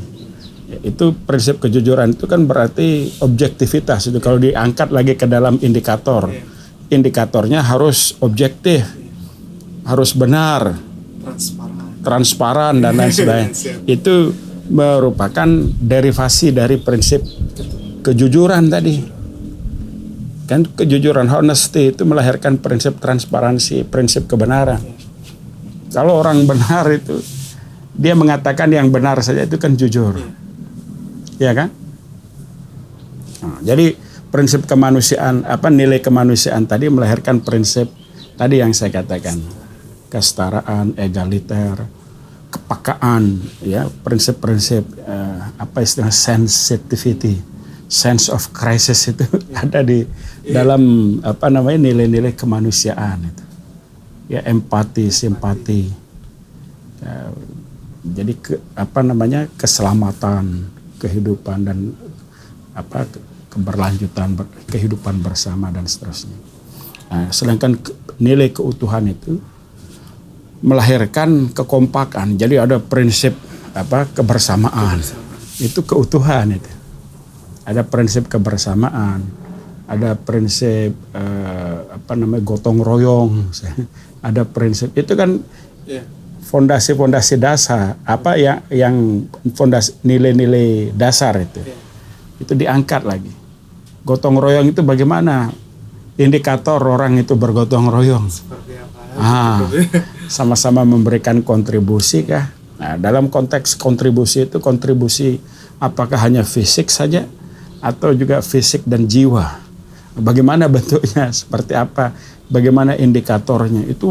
Speaker 2: Ya, itu prinsip kejujuran itu kan berarti objektivitas itu kalau diangkat lagi ke dalam indikator. Indikatornya harus objektif, harus benar, transparan dan lain sebagainya. Itu merupakan derivasi dari prinsip kejujuran tadi. Kan kejujuran, honesty itu melahirkan prinsip transparansi, prinsip kebenaran. Kalau orang benar itu dia mengatakan yang benar saja itu kan jujur. Ya kan? Nah, jadi prinsip kemanusiaan, nilai kemanusiaan tadi melahirkan prinsip tadi yang saya katakan. Kesetaraan, egaliter, kepekaan, ya, prinsip-prinsip istilah sensitivity, sense of crisis itu ada di dalam nilai-nilai kemanusiaan itu. Ya, empati, simpati. Ya, jadi keselamatan, kehidupan dan keberlanjutan kehidupan bersama dan seterusnya. Nah, sedangkan nilai keutuhan itu melahirkan kekompakan. Jadi ada prinsip kebersamaan. Itu keutuhan itu. ada prinsip kebersamaan, ada prinsip gotong royong, ada prinsip itu kan fondasi-fondasi dasar, yang fondasi nilai-nilai dasar itu diangkat lagi. Gotong royong itu bagaimana indikator orang itu bergotong royong? Sama-sama memberikan kontribusi kah? Nah, dalam konteks kontribusi itu kontribusi apakah hanya fisik saja atau juga fisik dan jiwa? Bagaimana bentuknya? Seperti apa? Bagaimana indikatornya? Itu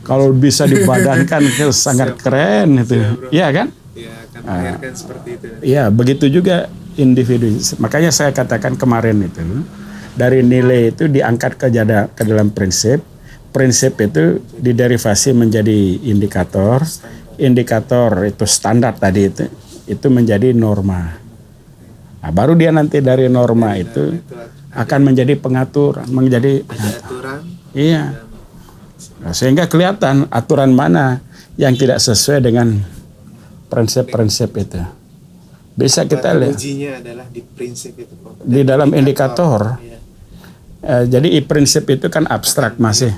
Speaker 2: kalau bisa dibadankan sangat keren itu. Iya kan?
Speaker 3: Iya, akan melahirkan seperti itu.
Speaker 2: Iya, begitu juga individu. Makanya saya katakan kemarin itu dari nilai itu diangkat ke dalam prinsip. Prinsip itu diderivasi menjadi indikator. Indikator itu standar tadi itu menjadi norma. Nah, baru dia nanti dari norma itu akan menjadi pengaturan, menjadi
Speaker 3: aturan.
Speaker 2: Iya. Nah, sehingga kelihatan aturan mana yang tidak sesuai dengan prinsip-prinsip itu. Bisa kita lihat.
Speaker 3: Ujinya adalah di prinsip itu.
Speaker 2: Di dalam indikator. Jadi prinsip itu kan abstrak masih.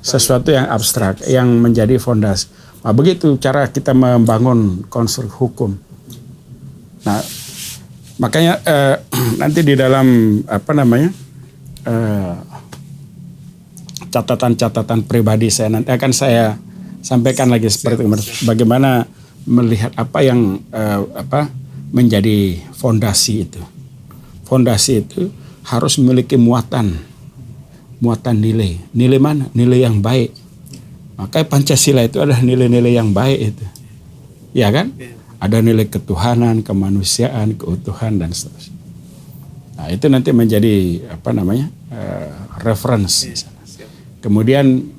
Speaker 2: Sesuatu yang abstrak yang menjadi fondasi. Nah, begitu cara kita membangun konstruk hukum. Nah, makanya nanti di dalam catatan-catatan pribadi saya nanti akan saya sampaikan lagi seperti bagaimana melihat apa yang menjadi fondasi itu. Fondasi itu harus memiliki muatan nilai. Nilai mana? Nilai yang baik. Makanya Pancasila itu adalah nilai-nilai yang baik itu. Ya kan? Ada nilai ketuhanan, kemanusiaan, keutuhan dan seterusnya. Nah, itu nanti menjadi reference. Kemudian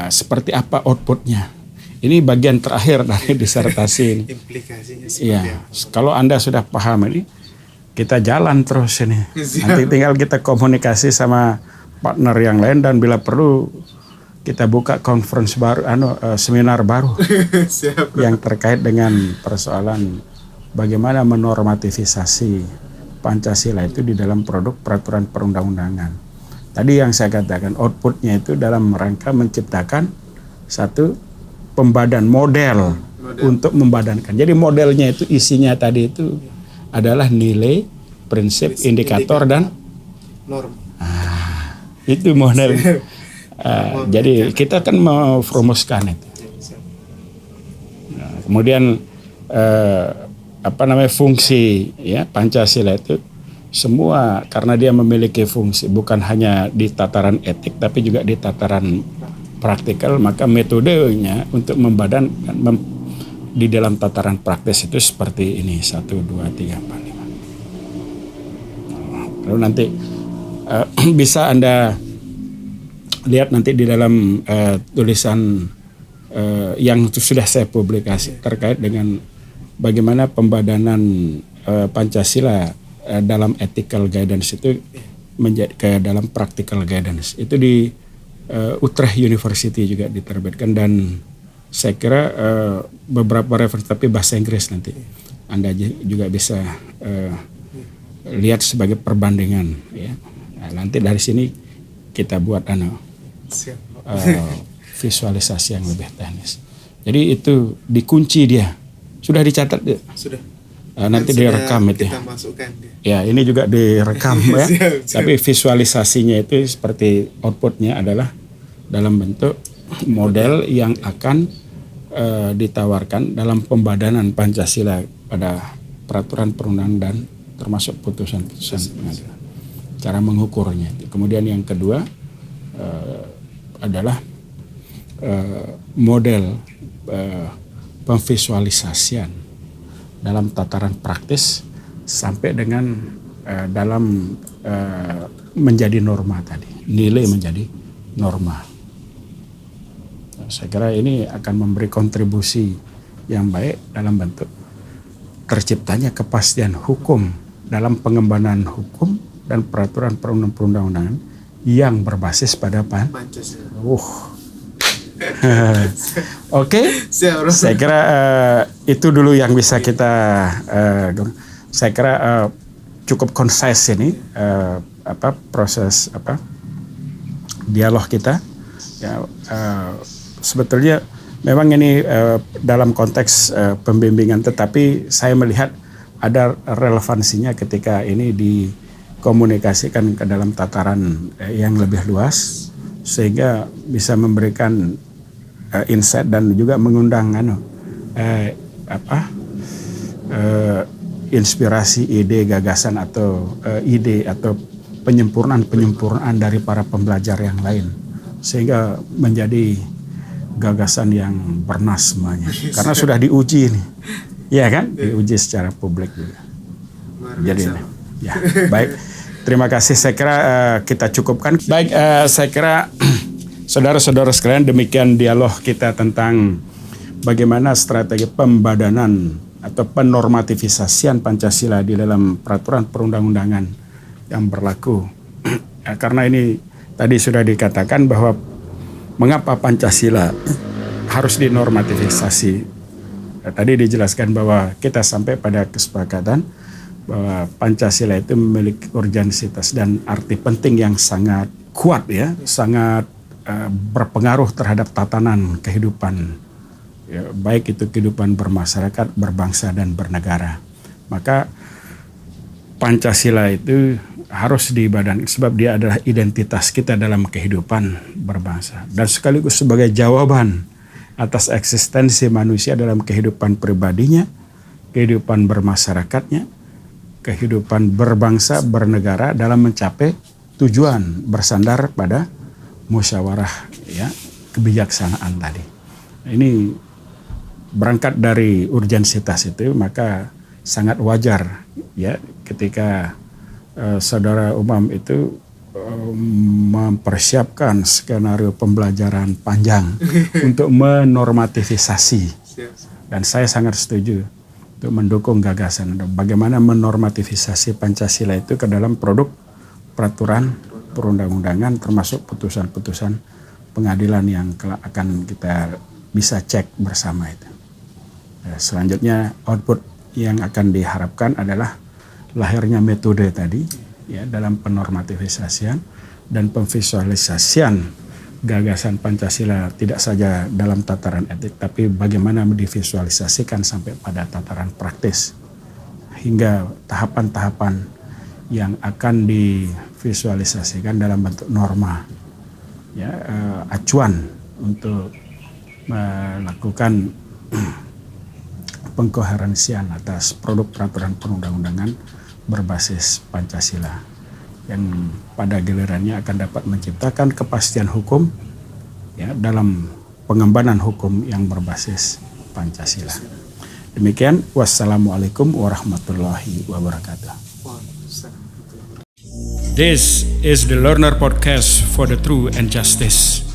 Speaker 2: seperti apa outputnya? Ini bagian terakhir dari disertasi ini.
Speaker 3: Implikasinya
Speaker 2: Iya. Kalau Anda sudah paham ini, kita jalan terus ini. Nanti tinggal kita komunikasi sama partner yang lain dan bila perlu kita buka conference baru, seminar baru yang terkait dengan persoalan bagaimana menormatifisasi Pancasila itu di dalam produk peraturan perundang-undangan. Tadi yang saya katakan outputnya itu dalam rangka menciptakan satu model untuk membadankan. Jadi modelnya itu isinya tadi itu adalah nilai, prinsip, indikator dan
Speaker 3: norma.
Speaker 2: Itu model. Jadi kita kan mau promosikan itu. Nah, kemudian fungsi Pancasila itu semua karena dia memiliki fungsi bukan hanya di tataran etik tapi juga di tataran praktikal, maka metodenya untuk membadankan di dalam tataran praktis itu seperti ini 1, 2, 3, 4, 5. Lalu nanti bisa Anda lihat nanti di dalam tulisan yang sudah saya publikasi terkait dengan bagaimana pembadanan Pancasila dalam ethical guidance itu menjadi ke dalam practical guidance. Itu di Utrecht University juga diterbitkan dan saya kira beberapa referensi tapi bahasa Inggris nanti Anda juga bisa lihat sebagai perbandingan ya. Nah, nanti dari sini kita buat visualisasi yang lebih teknis. Jadi itu dikunci dia. Sudah dicatat dia?
Speaker 3: Sudah.
Speaker 2: Nanti direkam itu.
Speaker 3: Kita masukkan dia.
Speaker 2: Ya, ini juga direkam ya.
Speaker 3: Siap.
Speaker 2: Tapi visualisasinya itu seperti outputnya adalah dalam bentuk model yang akan ditawarkan dalam pembadanan Pancasila pada peraturan perundangan dan termasuk putusan-putusan pengadilan. Cara mengukurnya. Kemudian yang kedua adalah model pemvisualisasian dalam tataran praktis sampai dengan dalam menjadi norma tadi, nilai menjadi norma. Saya kira ini akan memberi kontribusi yang baik dalam bentuk terciptanya kepastian hukum dalam pengembangan hukum dan peraturan perundang-undangan yang berbasis pada Pancasila. Oke. Saya kira itu dulu yang bisa kita. Saya kira cukup concise ini proses dialog kita. Ya, sebetulnya memang ini dalam konteks pembimbingan, tetapi saya melihat ada relevansinya ketika ini dikomunikasikan ke dalam tataran yang lebih luas, sehingga bisa memberikan insight dan juga mengundang inspirasi, ide, gagasan atau ide atau penyempurnaan dari para pembelajar yang lain, sehingga menjadi gagasan yang bernas semuanya. Karena sudah diuji nih, ya kan? Diuji secara publik juga. Jadi, ya baik. Terima kasih. Saya kira kita cukupkan. Baik, saya kira saudara-saudara sekalian, demikian dialog kita tentang bagaimana strategi pembadanan atau penormatifisasian Pancasila di dalam peraturan perundang-undangan yang berlaku. Karena ini tadi sudah dikatakan bahwa mengapa Pancasila harus dinormatifisasi. Tadi dijelaskan bahwa kita sampai pada kesepakatan bahwa Pancasila itu memiliki urgensitas dan arti penting yang sangat kuat, ya, sangat berpengaruh terhadap tatanan kehidupan, ya, baik itu kehidupan bermasyarakat, berbangsa dan bernegara. Maka Pancasila itu harus dibadan sebab dia adalah identitas kita dalam kehidupan berbangsa dan sekaligus sebagai jawaban atas eksistensi manusia dalam kehidupan pribadinya, kehidupan bermasyarakatnya, kehidupan berbangsa, bernegara dalam mencapai tujuan bersandar pada musyawarah, ya, kebijaksanaan tadi. Ini berangkat dari urgensitas itu, maka sangat wajar, ya, ketika saudara Umam itu mempersiapkan skenario pembelajaran panjang untuk menormatifisasi, dan saya sangat setuju untuk mendukung gagasan bagaimana menormatifisasi Pancasila itu ke dalam produk peraturan perundang-undangan, termasuk putusan-putusan pengadilan yang akan kita bisa cek bersama itu. Selanjutnya output yang akan diharapkan adalah lahirnya metode tadi, ya, dalam penormatifisasian dan pemvisualisasian gagasan Pancasila tidak saja dalam tataran etik, tapi bagaimana divisualisasikan sampai pada tataran praktis hingga tahapan-tahapan yang akan divisualisasikan dalam bentuk norma, ya, acuan untuk melakukan pengkoherensian atas produk peraturan perundang-undangan berbasis Pancasila yang pada gilirannya akan dapat menciptakan kepastian hukum, ya, dalam pengembangan hukum yang berbasis Pancasila. Demikian, wassalamualaikum warahmatullahi wabarakatuh.
Speaker 1: This is the Learner Podcast for the True and Justice.